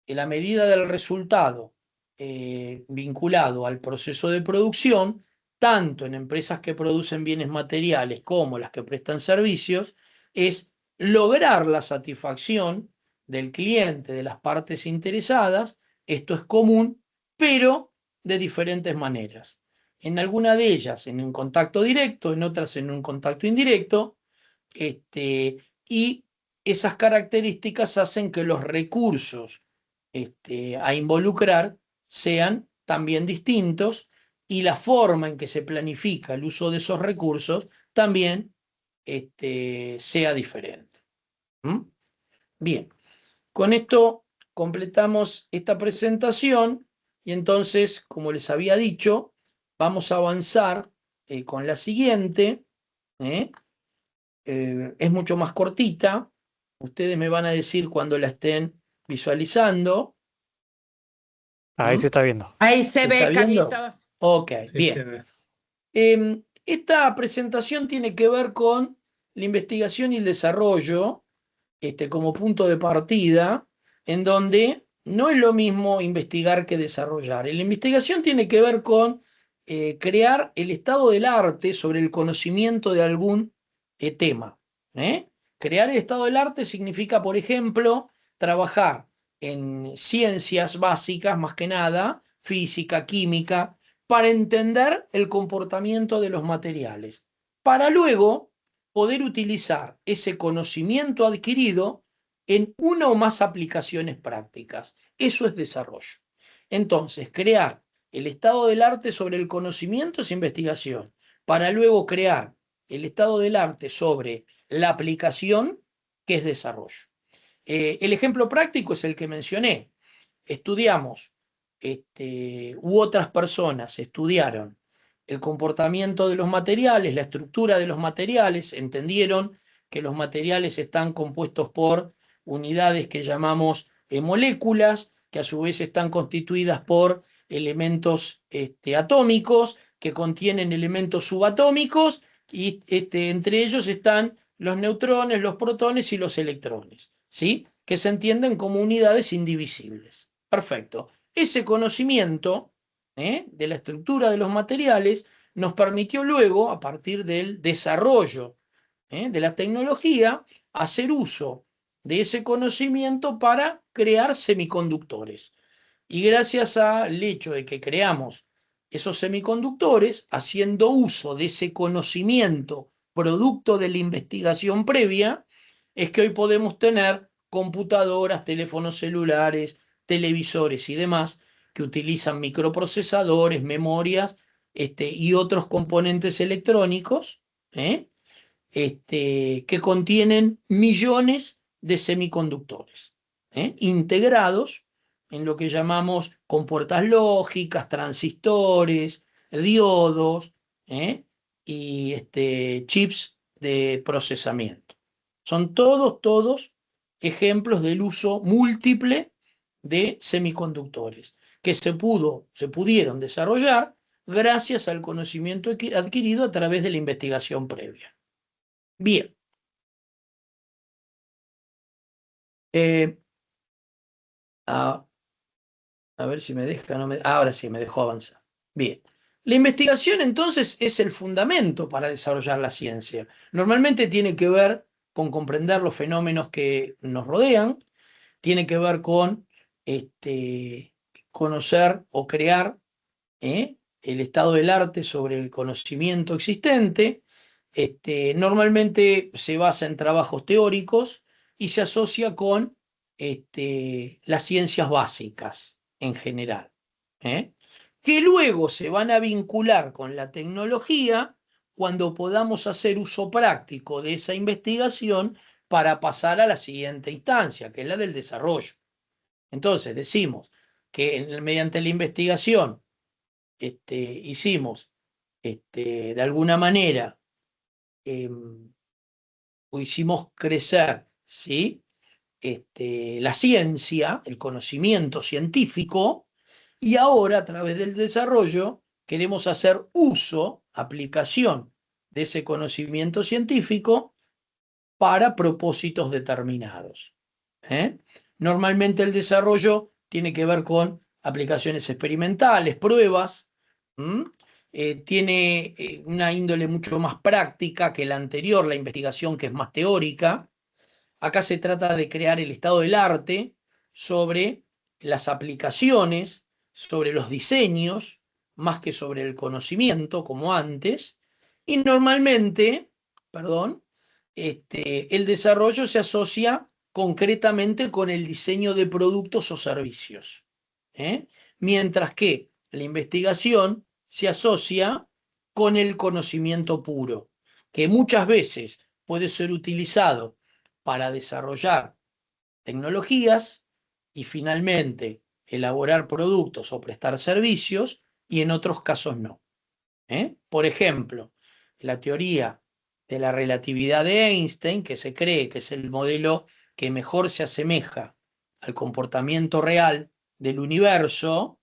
en la medida del resultado vinculado al proceso de producción, tanto en empresas que producen bienes materiales como las que prestan servicios, es lograr la satisfacción del cliente, de las partes interesadas. Esto es común, pero de diferentes maneras. En alguna de ellas en un contacto directo, en otras en un contacto indirecto, y esas características hacen que los recursos a involucrar sean también distintos, y la forma en que se planifica el uso de esos recursos también sea diferente. ¿Mm? Bien, con esto completamos esta presentación y entonces, como les había dicho, vamos a avanzar con la siguiente. ¿eh? Es mucho más cortita. Ustedes me van a decir cuando la estén visualizando. Ahí ¿Mm? se está viendo. Ahí se ¿Se está ve, viendo? Carlitos. Ok, Sí, se bien. ve. Esta presentación tiene que ver con la investigación y el desarrollo, como punto de partida, en donde no es lo mismo investigar que desarrollar. La investigación tiene que ver con crear el estado del arte sobre el conocimiento de algún tema. ¿eh? Crear el estado del arte significa, por ejemplo, trabajar en ciencias básicas, más que nada, física, química, para entender el comportamiento de los materiales, para luego poder utilizar ese conocimiento adquirido en una o más aplicaciones prácticas. Eso es desarrollo. Entonces, crear el estado del arte sobre el conocimiento es investigación, para luego crear el estado del arte sobre la aplicación, que es desarrollo. El ejemplo práctico es el que mencioné. Estudiamos, u otras personas estudiaron el comportamiento de los materiales, la estructura de los materiales, entendieron que los materiales están compuestos por unidades que llamamos moléculas, que a su vez están constituidas por elementos atómicos, que contienen elementos subatómicos, y entre ellos están los neutrones, los protones y los electrones, ¿sí? Que se entienden como unidades indivisibles. Perfecto. Ese conocimiento de la estructura de los materiales nos permitió luego, a partir del desarrollo de la tecnología, hacer uso de ese conocimiento para crear semiconductores. Y gracias al hecho de que creamos esos semiconductores, haciendo uso de ese conocimiento producto de la investigación previa, es que hoy podemos tener computadoras, teléfonos celulares, televisores y demás que utilizan microprocesadores, memorias, y otros componentes electrónicos, que contienen millones de semiconductores, integrados en lo que llamamos compuertas lógicas, transistores, diodos, y chips de procesamiento. Son todos ejemplos del uso múltiple de semiconductores que se pudieron desarrollar gracias al conocimiento adquirido a través de la investigación previa. Bien, eh, a, a ver si me deja, no me, ahora sí me dejó avanzar. Bien, la investigación entonces es el fundamento para desarrollar la ciencia. Normalmente tiene que ver con comprender los fenómenos que nos rodean, tiene que ver con conocer o crear el estado del arte sobre el conocimiento existente. Normalmente se basa en trabajos teóricos y se asocia con las ciencias básicas en general, ¿eh? Que luego se van a vincular con la tecnología cuando podamos hacer uso práctico de esa investigación para pasar a la siguiente instancia, que es la del desarrollo. Entonces decimos que mediante la investigación hicimos de alguna manera o hicimos crecer, ¿sí? La ciencia, el conocimiento científico, y ahora a través del desarrollo queremos hacer uso, aplicación de ese conocimiento científico para propósitos determinados. ¿eh? Normalmente el desarrollo tiene que ver con aplicaciones experimentales, pruebas, tiene una índole mucho más práctica que la anterior, la investigación que es más teórica. Acá se trata de crear el estado del arte sobre las aplicaciones, sobre los diseños, más que sobre el conocimiento, como antes. Y normalmente, perdón, el desarrollo se asocia concretamente con el diseño de productos o servicios. ¿eh? Mientras que la investigación se asocia con el conocimiento puro, que muchas veces puede ser utilizado para desarrollar tecnologías y finalmente elaborar productos o prestar servicios y en otros casos no. Por ejemplo, la teoría de la relatividad de Einstein, que se cree que es el modelo que mejor se asemeja al comportamiento real del universo,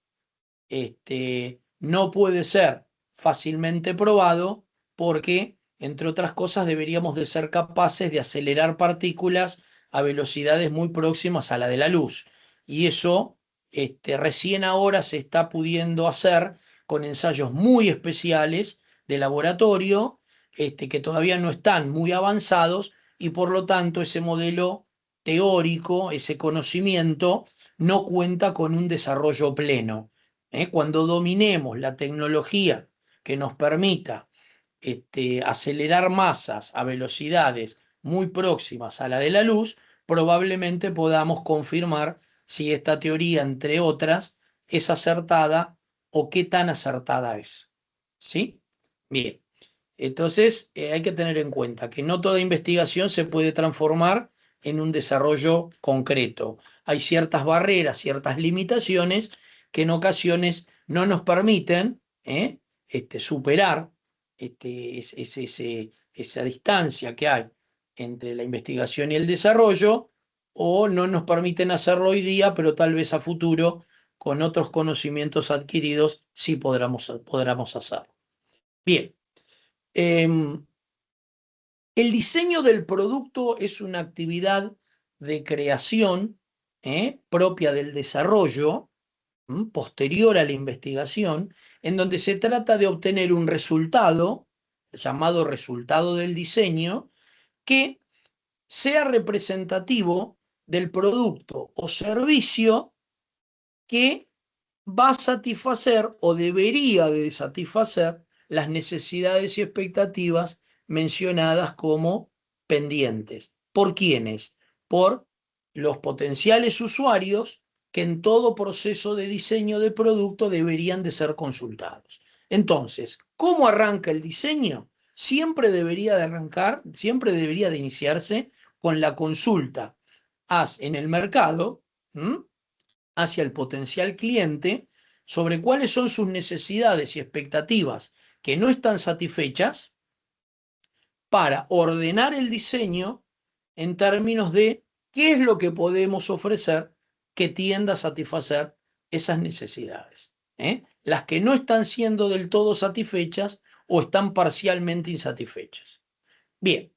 no puede ser fácilmente probado porque, entre otras cosas, deberíamos de ser capaces de acelerar partículas a velocidades muy próximas a la de la luz. Y eso recién ahora se está pudiendo hacer con ensayos muy especiales de laboratorio, que todavía no están muy avanzados y por lo tanto ese modelo teórico, ese conocimiento, no cuenta con un desarrollo pleno. Cuando dominemos la tecnología que nos permita acelerar masas a velocidades muy próximas a la de la luz, probablemente podamos confirmar si esta teoría, entre otras, es acertada o qué tan acertada es. ¿Sí? Bien. Entonces, hay que tener en cuenta que no toda investigación se puede transformar en un desarrollo concreto. Hay ciertas barreras, ciertas limitaciones que en ocasiones no nos permiten superar esa distancia que hay entre la investigación y el desarrollo, o no nos permiten hacerlo hoy día, pero tal vez a futuro, con otros conocimientos adquiridos, sí podremos hacerlo. Bien. El diseño del producto es una actividad de creación propia del desarrollo, posterior a la investigación, en donde se trata de obtener un resultado, llamado resultado del diseño, que sea representativo del producto o servicio que va a satisfacer o debería de satisfacer las necesidades y expectativas mencionadas como pendientes. ¿Por quiénes? Por los potenciales usuarios que en todo proceso de diseño de producto deberían de ser consultados. Entonces, ¿cómo arranca el diseño? Siempre debería de arrancar, siempre debería de iniciarse con la consulta en el mercado, hacia el potencial cliente sobre cuáles son sus necesidades y expectativas que no están satisfechas para ordenar el diseño en términos de qué es lo que podemos ofrecer que tienda a satisfacer esas necesidades. Las que no están siendo del todo satisfechas o están parcialmente insatisfechas. Bien,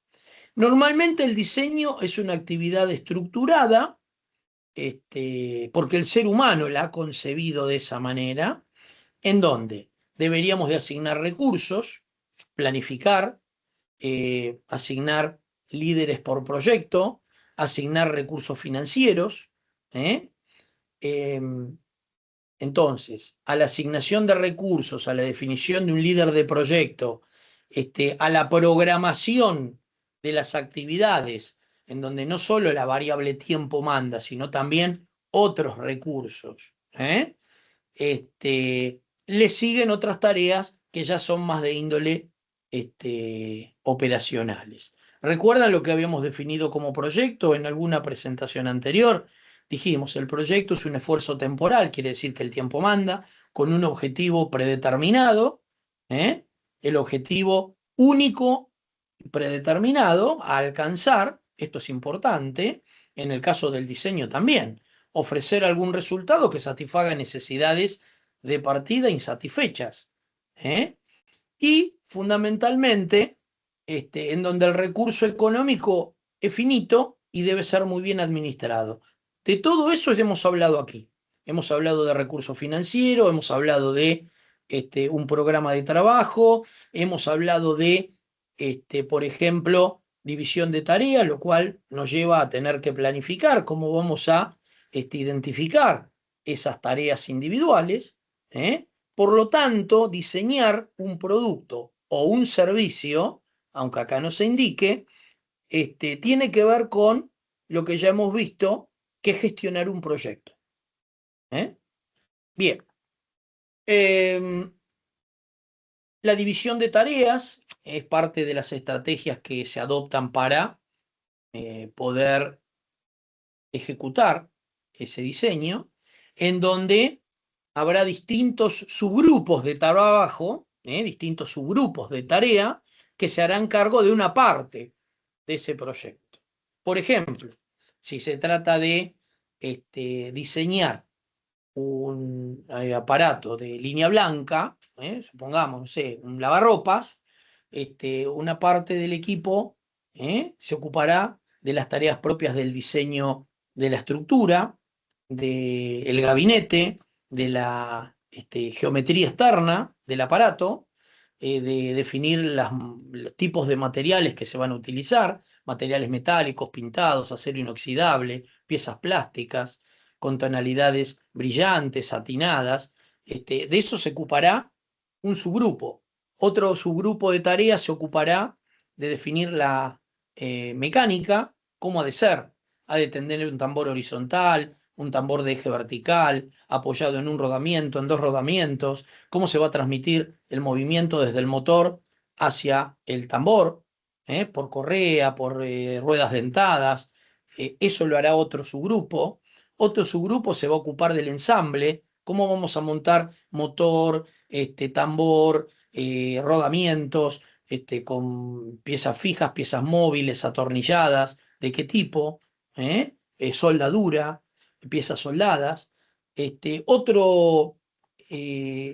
normalmente el diseño es una actividad estructurada porque el ser humano la ha concebido de esa manera, en donde deberíamos de asignar recursos, planificar, asignar líderes por proyecto, asignar recursos financieros. ¿eh? Em, entonces, a la asignación de recursos, a la definición de un líder de proyecto, a la programación de las actividades, en donde no solo la variable tiempo manda, sino también otros recursos, le siguen otras tareas que ya son más de índole operacionales. ¿Recuerdan lo que habíamos definido como proyecto en alguna presentación anterior? Dijimos, el proyecto es un esfuerzo temporal, quiere decir que el tiempo manda, con un objetivo predeterminado, el objetivo único y predeterminado a alcanzar, esto es importante, en el caso del diseño también, ofrecer algún resultado que satisfaga necesidades de partida insatisfechas. ¿Eh? Y fundamentalmente, en donde el recurso económico es finito y debe ser muy bien administrado. De todo eso hemos hablado aquí. Hemos hablado de recursos financieros, hemos hablado de un programa de trabajo, hemos hablado de, por ejemplo, división de tareas, lo cual nos lleva a tener que planificar cómo vamos a identificar esas tareas individuales. ¿Eh? Por lo tanto, diseñar un producto o un servicio, aunque acá no se indique, tiene que ver con lo que ya hemos visto, que es gestionar un proyecto. ¿Eh? Bien. La división de tareas es parte de las estrategias que se adoptan para poder ejecutar ese diseño, en donde habrá distintos subgrupos de trabajo, distintos subgrupos de tarea, que se harán cargo de una parte de ese proyecto. Por ejemplo, si se trata de diseñar un aparato de línea blanca, supongamos, no sé, un lavarropas, una parte del equipo se ocupará de las tareas propias del diseño de la estructura, del gabinete, de la geometría externa del aparato, de definir los tipos de materiales que se van a utilizar, materiales metálicos, pintados, acero inoxidable, piezas plásticas, con tonalidades brillantes, satinadas. De eso se ocupará un subgrupo. Otro subgrupo de tareas se ocupará de definir la mecánica, cómo ha de ser. Ha de tener un tambor horizontal, un tambor de eje vertical, apoyado en un rodamiento, en dos rodamientos, cómo se va a transmitir el movimiento desde el motor hacia el tambor, por correa, por ruedas dentadas. Eso lo hará otro subgrupo. Otro subgrupo se va a ocupar del ensamble, cómo vamos a montar motor, tambor, rodamientos, con piezas fijas, piezas móviles, atornilladas, de qué tipo, soldadura, piezas soldadas. Otro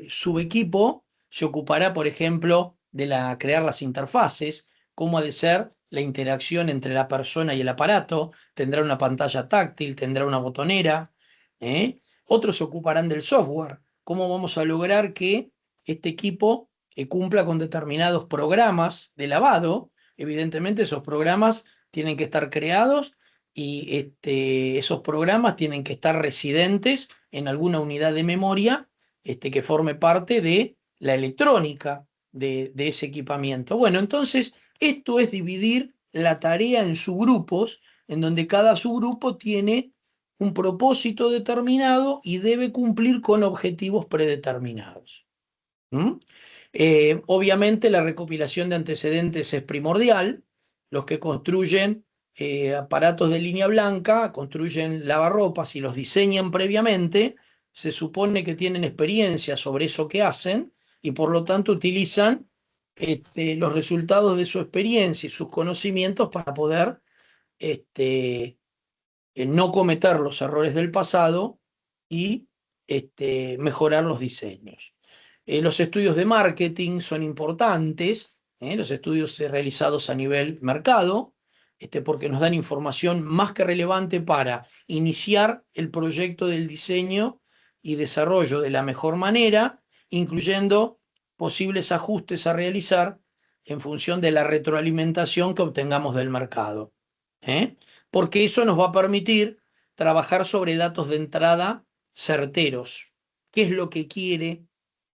subequipo se ocupará, por ejemplo, de crear las interfaces, cómo ha de ser la interacción entre la persona y el aparato, tendrá una pantalla táctil, tendrá una botonera. ¿Eh? Otros se ocuparán del software, cómo vamos a lograr que este equipo cumpla con determinados programas de lavado. Evidentemente esos programas tienen que estar creados y esos programas tienen que estar residentes en alguna unidad de memoria que forme parte de la electrónica de ese equipamiento. Bueno, entonces esto es dividir la tarea en subgrupos, en donde cada subgrupo tiene un propósito determinado y debe cumplir con objetivos predeterminados. ¿Mm? Obviamente la recopilación de antecedentes es primordial. Los que construyen aparatos de línea blanca, construyen lavarropas y los diseñan previamente, se supone que tienen experiencia sobre eso que hacen y por lo tanto utilizan los resultados de su experiencia y sus conocimientos para poder no cometer los errores del pasado y mejorar los diseños. Los estudios de marketing son importantes, los estudios realizados a nivel mercado, porque nos dan información más que relevante para iniciar el proyecto del diseño y desarrollo de la mejor manera, incluyendo posibles ajustes a realizar en función de la retroalimentación que obtengamos del mercado. ¿Eh? Porque eso nos va a permitir trabajar sobre datos de entrada certeros. ¿Qué es lo que quiere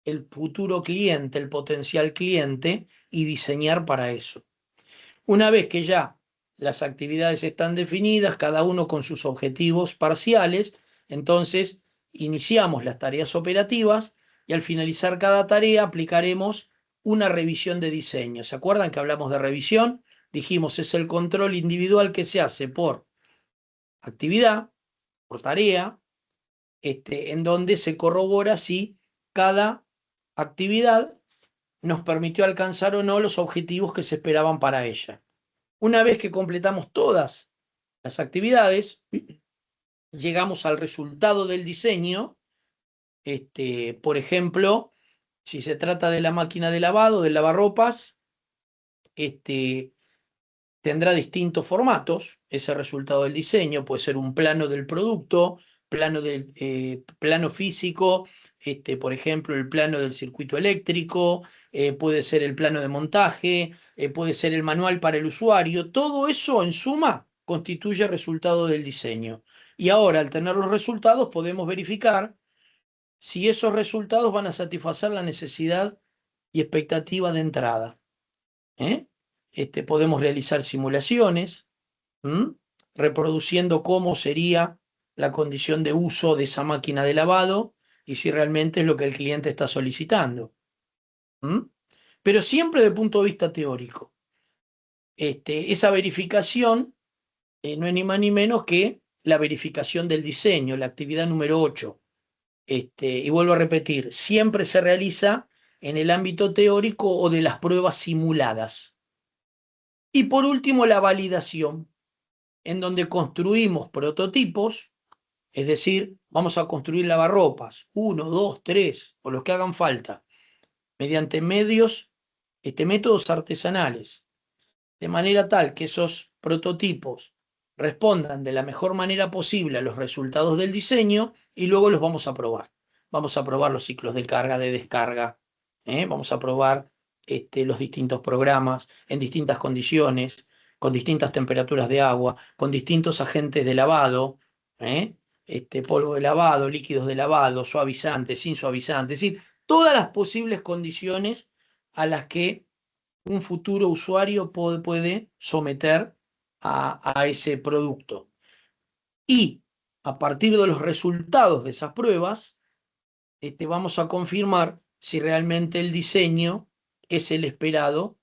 el futuro cliente, el potencial cliente, y diseñar para eso? Una vez que ya las actividades están definidas, cada uno con sus objetivos parciales, entonces iniciamos las tareas operativas y al finalizar cada tarea aplicaremos una revisión de diseño. ¿Se acuerdan que hablamos de revisión? Dijimos, es el control individual que se hace por actividad, por tarea, en donde se corrobora si cada actividad nos permitió alcanzar o no los objetivos que se esperaban para ella. Una vez que completamos todas las actividades, llegamos al resultado del diseño. Por ejemplo, si se trata de la máquina de lavado, del lavarropas, tendrá distintos formatos. Ese resultado del diseño puede ser un plano del producto, plano físico, por ejemplo, el plano del circuito eléctrico, puede ser el plano de montaje, puede ser el manual para el usuario. Todo eso, en suma, constituye el resultado del diseño. Y ahora, al tener los resultados, podemos verificar si esos resultados van a satisfacer la necesidad y expectativa de entrada. ¿eh? Podemos realizar simulaciones, reproduciendo cómo sería la condición de uso de esa máquina de lavado y si realmente es lo que el cliente está solicitando. Pero siempre desde el punto de vista teórico. Esa verificación no es ni más ni menos que la verificación del diseño, la actividad número 8. Y vuelvo a repetir, siempre se realiza en el ámbito teórico o de las pruebas simuladas. Y por último, la validación, en donde construimos prototipos, es decir, vamos a construir lavarropas, 1, 2, 3, o los que hagan falta, mediante métodos artesanales, de manera tal que esos prototipos respondan de la mejor manera posible a los resultados del diseño y luego los vamos a probar. Vamos a probar los ciclos de carga, de descarga, vamos a probar los distintos programas en distintas condiciones, con distintas temperaturas de agua, con distintos agentes de lavado, polvo de lavado, líquidos de lavado, suavizantes, sin suavizantes, es decir, todas las posibles condiciones a las que un futuro usuario puede someter a ese producto. Y a partir de los resultados de esas pruebas, vamos a confirmar si realmente el diseño es el esperado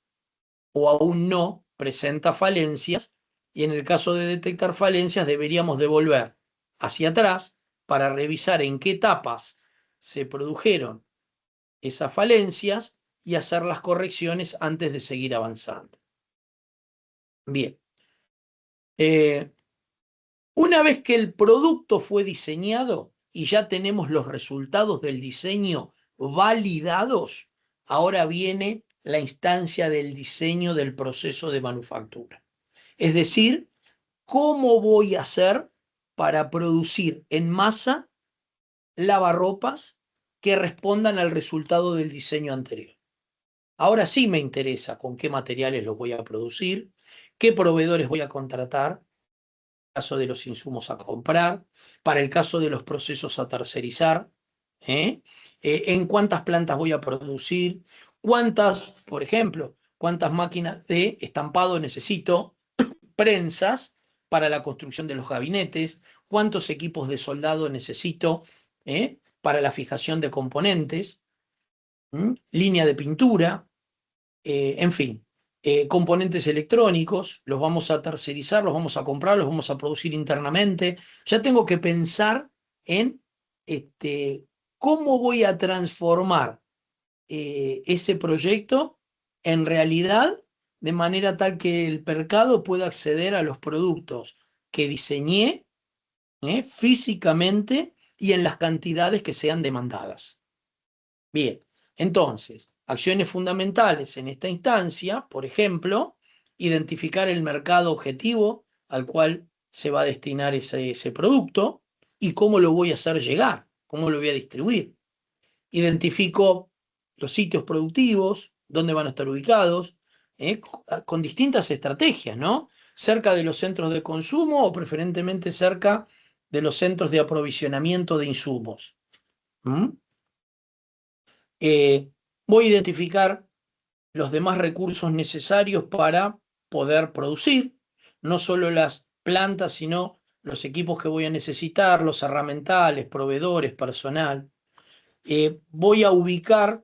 o aún no presenta falencias, y en el caso de detectar falencias deberíamos devolver hacia atrás para revisar en qué etapas se produjeron esas falencias y hacer las correcciones antes de seguir avanzando. Bien. Una vez que el producto fue diseñado y ya tenemos los resultados del diseño validados, ahora viene la instancia del diseño del proceso de manufactura. Es decir, ¿cómo voy a hacer para producir en masa lavarropas que respondan al resultado del diseño anterior? Ahora sí me interesa con qué materiales los voy a producir, qué proveedores voy a contratar, caso de los insumos a comprar, para el caso de los procesos a tercerizar, en cuántas plantas voy a producir, por ejemplo, cuántas máquinas de estampado necesito, prensas para la construcción de los gabinetes, cuántos equipos de soldado necesito para la fijación de componentes, línea de pintura, en fin. Componentes electrónicos, los vamos a tercerizar, los vamos a comprar, los vamos a producir internamente. Ya tengo que pensar en cómo voy a transformar ese proyecto en realidad de manera tal que el mercado pueda acceder a los productos que diseñé físicamente y en las cantidades que sean demandadas. Bien, entonces, acciones fundamentales en esta instancia, por ejemplo, identificar el mercado objetivo al cual se va a destinar ese producto y cómo lo voy a hacer llegar, cómo lo voy a distribuir. Identifico los sitios productivos, dónde van a estar ubicados, con distintas estrategias, ¿no? Cerca de los centros de consumo o preferentemente cerca de los centros de aprovisionamiento de insumos. Voy a identificar los demás recursos necesarios para poder producir, no solo las plantas, sino los equipos que voy a necesitar, los herramientales, proveedores, personal. Voy a ubicar,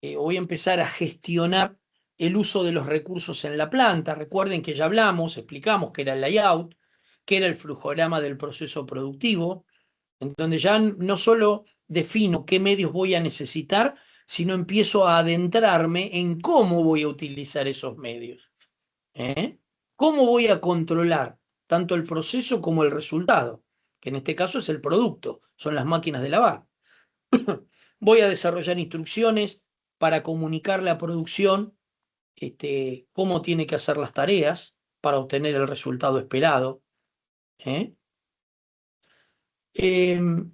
voy a empezar a gestionar el uso de los recursos en la planta. Recuerden que ya explicamos que era el layout, que era el flujograma del proceso productivo, en donde ya no solo defino qué medios voy a necesitar, sino empiezo a adentrarme en cómo voy a utilizar esos medios. ¿Eh? ¿Cómo voy a controlar tanto el proceso como el resultado? Que en este caso es el producto, son las máquinas de lavar. Voy a desarrollar instrucciones para comunicarle a producción cómo tiene que hacer las tareas para obtener el resultado esperado. ¿Eh? Em,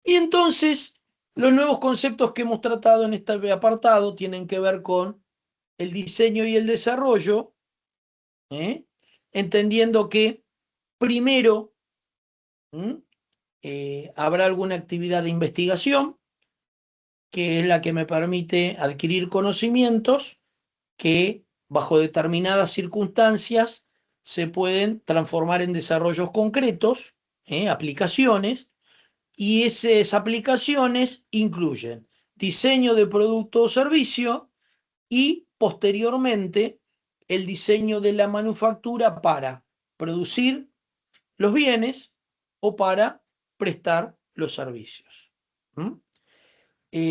y entonces, los nuevos conceptos que hemos tratado en este apartado tienen que ver con el diseño y el desarrollo, ¿eh? Entendiendo que primero habrá alguna actividad de investigación, que es la que me permite adquirir conocimientos que bajo determinadas circunstancias se pueden transformar en desarrollos concretos, aplicaciones, y esas aplicaciones incluyen diseño de producto o servicio y posteriormente el diseño de la manufactura para producir los bienes o para prestar los servicios. ¿Mm?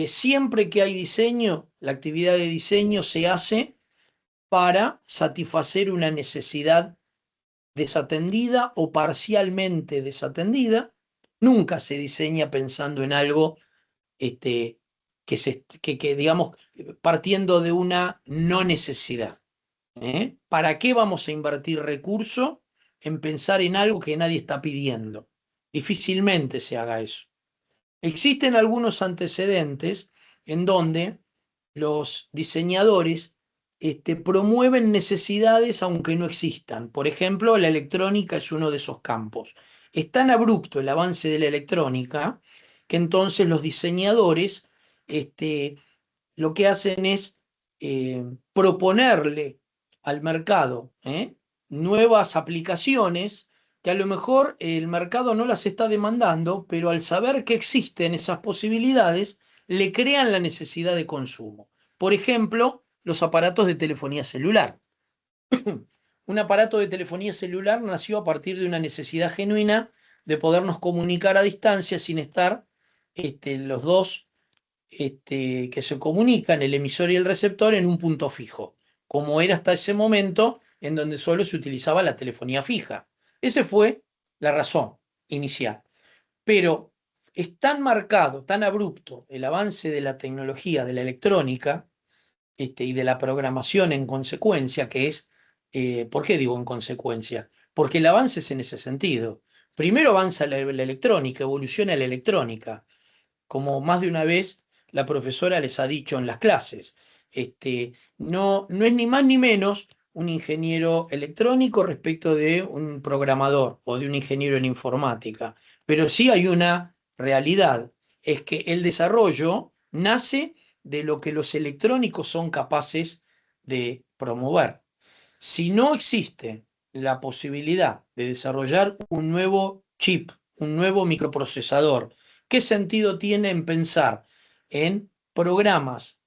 Siempre que hay diseño, la actividad de diseño se hace para satisfacer una necesidad desatendida o parcialmente desatendida. Nunca se diseña pensando en algo digamos, partiendo de una no necesidad. ¿Para qué vamos a invertir recursos en pensar en algo que nadie está pidiendo? Difícilmente se haga eso. Existen algunos antecedentes en donde los diseñadores promueven necesidades aunque no existan. Por ejemplo, la electrónica es uno de esos campos. Es tan abrupto el avance de la electrónica que entonces los diseñadores lo que hacen es proponerle al mercado nuevas aplicaciones que a lo mejor el mercado no las está demandando, pero al saber que existen esas posibilidades, le crean la necesidad de consumo. Por ejemplo, los aparatos de telefonía celular. Un aparato de telefonía celular nació a partir de una necesidad genuina de podernos comunicar a distancia sin estar los dos que se comunican, el emisor y el receptor, en un punto fijo, como era hasta ese momento en donde solo se utilizaba la telefonía fija. Esa fue la razón inicial. Pero es tan marcado, tan abrupto el avance de la tecnología, de la electrónica, y de la programación en consecuencia, que es, ¿por qué digo en consecuencia? Porque el avance es en ese sentido. Primero avanza la electrónica, evoluciona la electrónica, como más de una vez la profesora les ha dicho en las clases. No es ni más ni menos un ingeniero electrónico respecto de un programador o de un ingeniero en informática, pero sí hay una realidad, es que el desarrollo nace de lo que los electrónicos son capaces de promover. Si no existe la posibilidad de desarrollar un nuevo chip, un nuevo microprocesador, ¿qué sentido tiene en pensar en programas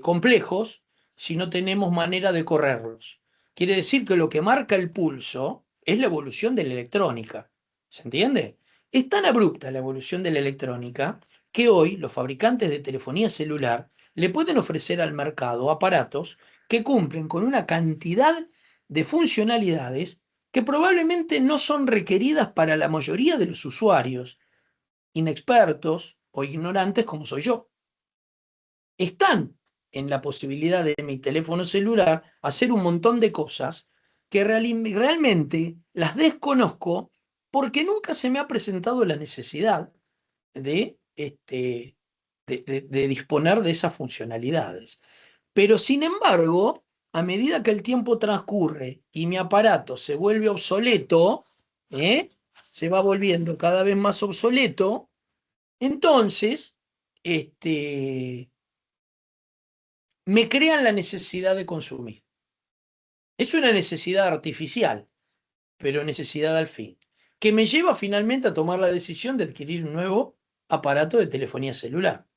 complejos si no tenemos manera de correrlos? Quiere decir que lo que marca el pulso es la evolución de la electrónica. ¿Se entiende? Es tan abrupta la evolución de la electrónica que hoy los fabricantes de telefonía celular le pueden ofrecer al mercado aparatos que cumplen con una cantidad de funcionalidades que probablemente no son requeridas para la mayoría de los usuarios, inexpertos o ignorantes como soy yo. Están en la posibilidad de mi teléfono celular hacer un montón de cosas que realmente las desconozco porque nunca se me ha presentado la necesidad de disponer de esas funcionalidades. Pero sin embargo, a medida que el tiempo transcurre y mi aparato se vuelve obsoleto, ¿eh? Se va volviendo cada vez más obsoleto, entonces me crean la necesidad de consumir. Es una necesidad artificial, pero necesidad al fin, que me lleva finalmente a tomar la decisión de adquirir un nuevo aparato de telefonía celular,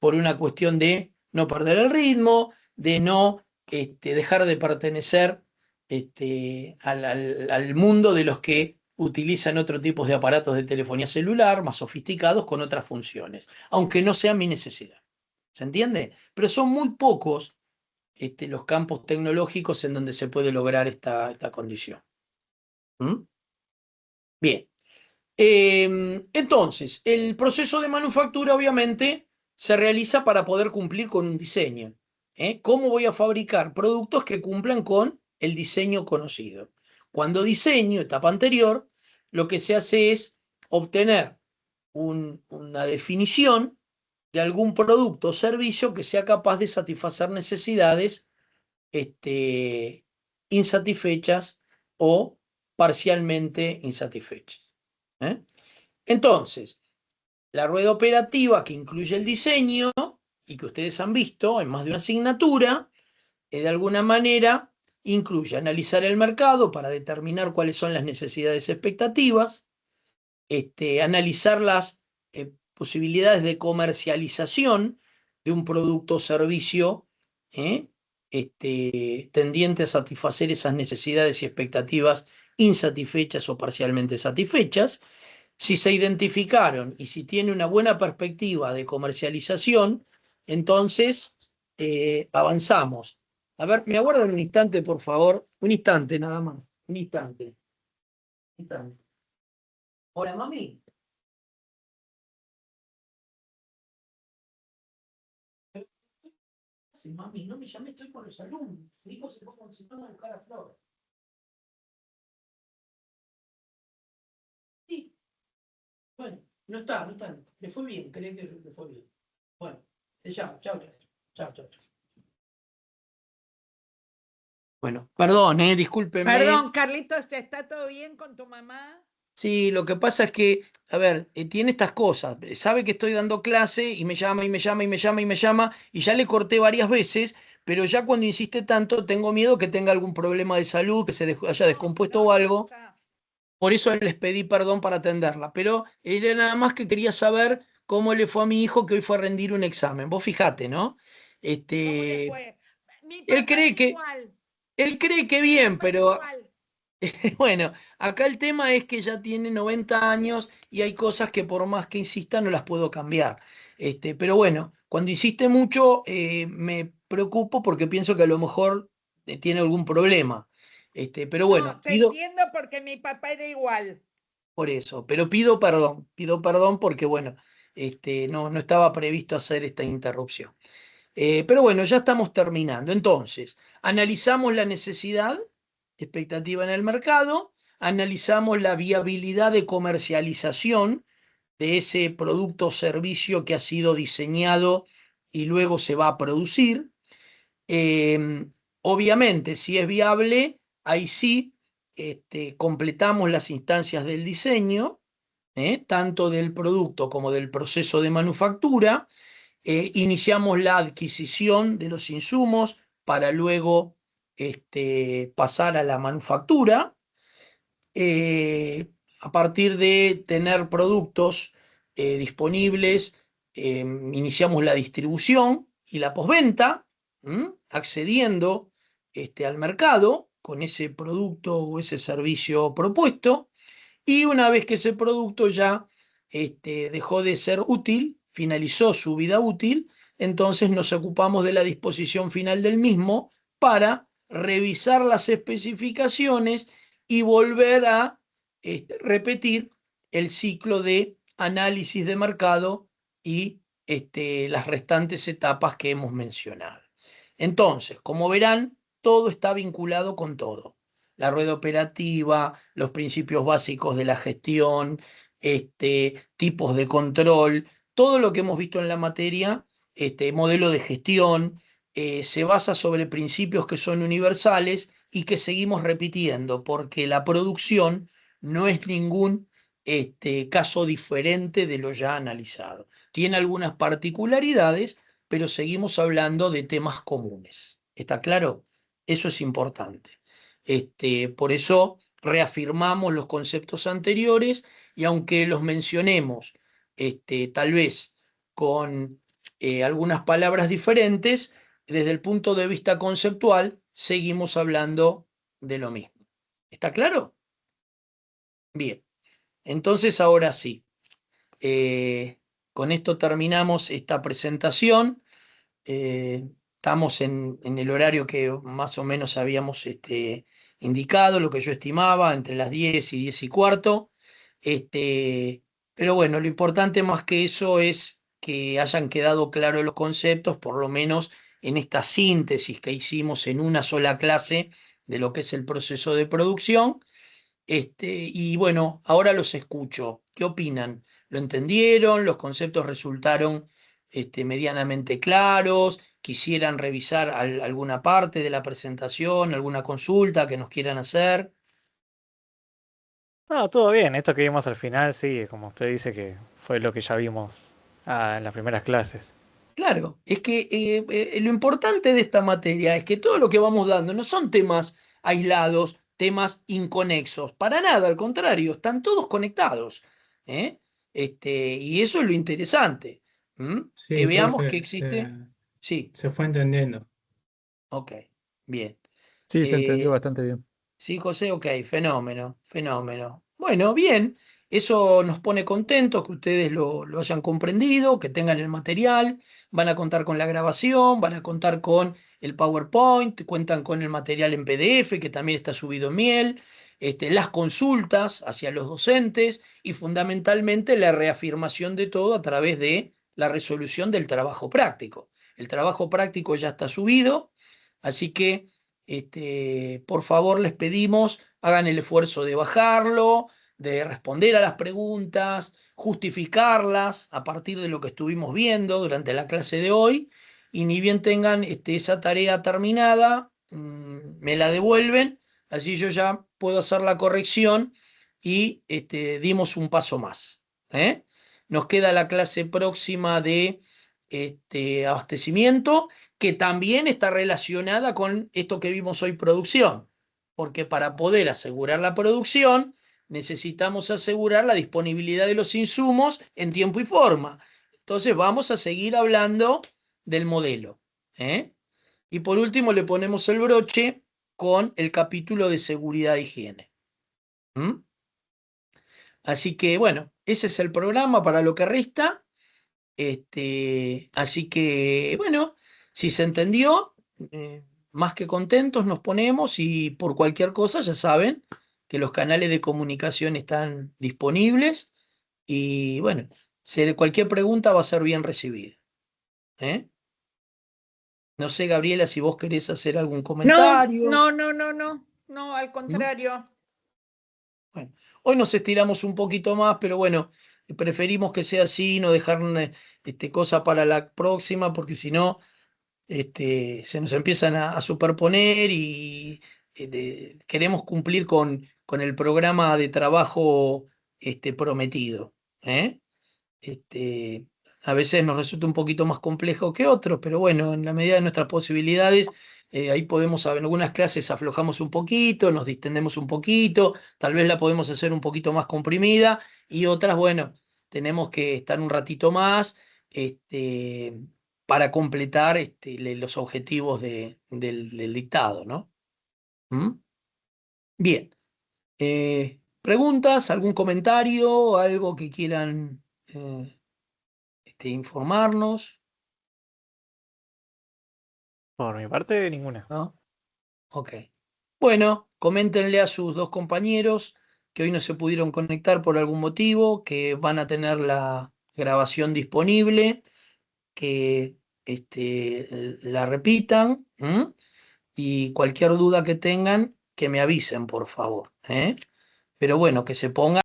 por una cuestión de no perder el ritmo, de no dejar de pertenecer al mundo de los que utilizan otro tipo de aparatos de telefonía celular más sofisticados con otras funciones, aunque no sea mi necesidad. ¿Se entiende? Pero son muy pocos los campos tecnológicos en donde se puede lograr esta condición. ¿Mm? Bien. Entonces, el proceso de manufactura obviamente se realiza para poder cumplir con un diseño. ¿Cómo voy a fabricar productos que cumplan con el diseño conocido? Cuando diseño, etapa anterior, lo que se hace es obtener una definición de algún producto o servicio que sea capaz de satisfacer necesidades insatisfechas o parcialmente insatisfechas. ¿eh? Entonces, la rueda operativa que incluye el diseño y que ustedes han visto en más de una asignatura, de alguna manera incluye analizar el mercado para determinar cuáles son las necesidades expectativas, analizar las posibilidades de comercialización de un producto o servicio ¿eh? Tendiente a satisfacer esas necesidades y expectativas insatisfechas o parcialmente satisfechas. Si se identificaron y si tiene una buena perspectiva de comercialización, entonces avanzamos. A ver, me aguardan un instante, por favor. Un instante nada más. Un instante. Un instante. Hola, mami. Sí, mami, no me llamé, estoy con los alumnos. Mi hijo se fue a buscar a Flor. Sí, bueno, no está. Le fue bien, cree que le fue bien. Bueno, te llamo. Chao, chao. Chao, chao, chao. Bueno, perdón, discúlpenme. Perdón, Carlitos, ¿está todo bien con tu mamá? Sí, lo que pasa es que, a ver, tiene estas cosas. Sabe que estoy dando clase y me llama y me llama y me llama y me llama y ya le corté varias veces, pero ya cuando insiste tanto tengo miedo que tenga algún problema de salud, que haya descompuesto o No, ya algo. está. Por eso les pedí perdón para atenderla, pero era nada más que quería saber cómo le fue a mi hijo que hoy fue a rendir un examen. Vos fijate, ¿no? ¿Cómo le Este, fue? Mi él papá cree que, igual, él cree que mi bien, papá pero igual. bueno, acá el tema es que ya tiene 90 años y hay cosas que por más que insista no las puedo cambiar. Pero bueno, cuando insiste mucho me preocupo porque pienso que a lo mejor tiene algún problema. Pero bueno, No, te entiendo porque mi papá era igual. por eso, pero pido perdón porque bueno, no estaba previsto hacer esta interrupción. Pero bueno, ya estamos terminando. Entonces, analizamos la necesidad, expectativa en el mercado, analizamos la viabilidad de comercialización de ese producto o servicio que ha sido diseñado y luego se va a producir. Eh, Obviamente, si es viable, ahí sí completamos las instancias del diseño, tanto del producto como del proceso de manufactura. Iniciamos la adquisición de los insumos para luego pasar a la manufactura. A partir de tener productos disponibles, iniciamos la distribución y la posventa, accediendo al mercado con ese producto o ese servicio propuesto. Y una vez que ese producto ya dejó de ser útil, finalizó su vida útil, entonces nos ocupamos de la disposición final del mismo para revisar las especificaciones y volver a repetir el ciclo de análisis de mercado y las restantes etapas que hemos mencionado. Entonces, como verán, todo está vinculado con todo. La rueda operativa, los principios básicos de la gestión, tipos de control, todo lo que hemos visto en la materia, modelo de gestión, se basa sobre principios que son universales y que seguimos repitiendo, porque la producción no es ningún caso diferente de lo ya analizado. Tiene algunas particularidades, pero seguimos hablando de temas comunes. ¿Está claro? Eso es importante. Por eso reafirmamos los conceptos anteriores y aunque los mencionemos tal vez con algunas palabras diferentes, desde el punto de vista conceptual seguimos hablando de lo mismo. ¿Está claro? Bien, entonces ahora sí, con esto terminamos esta presentación. Estamos en el horario que más o menos habíamos indicado, lo que yo estimaba, entre las 10 y 10 y cuarto. Pero bueno, lo importante más que eso es que hayan quedado claros los conceptos, por lo menos en esta síntesis que hicimos en una sola clase de lo que es el proceso de producción. Y bueno, ahora los escucho. ¿Qué opinan? ¿Lo entendieron? ¿Los conceptos resultaron medianamente claros? ¿Quisieran revisar alguna parte de la presentación, alguna consulta que nos quieran hacer? No, todo bien. Esto que vimos al final, sí, como usted dice, que fue lo que ya vimos en las primeras clases. Claro, es que lo importante de esta materia es que todo lo que vamos dando no son temas aislados, temas inconexos, para nada, al contrario, están todos conectados. ¿Eh? Y eso es lo interesante. ¿M? Que Sí, veamos que profe, existe. Sí, se fue entendiendo. ok, bien. Sí, se entendió Eh, bastante bien. Sí, José, ok, fenómeno, fenómeno. Bueno, bien, eso nos pone contentos que ustedes lo hayan comprendido, que tengan el material, van a contar con la grabación, van a contar con el PowerPoint, cuentan con el material en PDF que también está subido en Miel, las consultas hacia los docentes y fundamentalmente la reafirmación de todo a través de la resolución del trabajo práctico. El trabajo práctico ya está subido, así que por favor, les pedimos, hagan el esfuerzo de bajarlo, de responder a las preguntas, justificarlas a partir de lo que estuvimos viendo durante la clase de hoy, y ni bien tengan esa tarea terminada, me la devuelven, así yo ya puedo hacer la corrección y dimos un paso más. ¿Eh? Nos queda la clase próxima de abastecimiento, que también está relacionada con esto que vimos hoy, producción, porque para poder asegurar la producción necesitamos asegurar la disponibilidad de los insumos en tiempo y forma. Entonces vamos a seguir hablando del modelo. ¿Eh? Y por último le ponemos el broche con el capítulo de seguridad e higiene. ¿Mm? Así que bueno, ese es el programa para lo que resta. Así que, bueno, si se entendió, más que contentos nos ponemos y por cualquier cosa ya saben que los canales de comunicación están disponibles y bueno, cualquier pregunta va a ser bien recibida. ¿Eh? No sé, Gabriela, si vos querés hacer algún No, comentario. no, al ¿Mm? contrario. Bueno, hoy nos estiramos un poquito más, pero bueno, preferimos que sea así, no dejar cosa para la próxima, porque si no se nos empiezan a superponer y queremos cumplir con el programa de trabajo prometido. ¿Eh? Este, a veces nos resulta un poquito más complejo que otros, pero bueno, en la medida de nuestras posibilidades, ahí podemos, en algunas clases aflojamos un poquito, nos distendemos un poquito, tal vez la podemos hacer un poquito más comprimida y otras, bueno, tenemos que estar un ratito más este, para completar los objetivos del dictado, ¿no? ¿Mm? Bien. ¿Preguntas? ¿Algún comentario? ¿Algo que quieran informarnos? Por mi parte, ninguna. ¿No? Ok. Bueno, coméntenle a sus dos compañeros que hoy no se pudieron conectar por algún motivo, que van a tener la grabación disponible, que la repitan, ¿m? Y cualquier duda que tengan, que me avisen, por favor. ¿Eh? Pero bueno, que se pongan.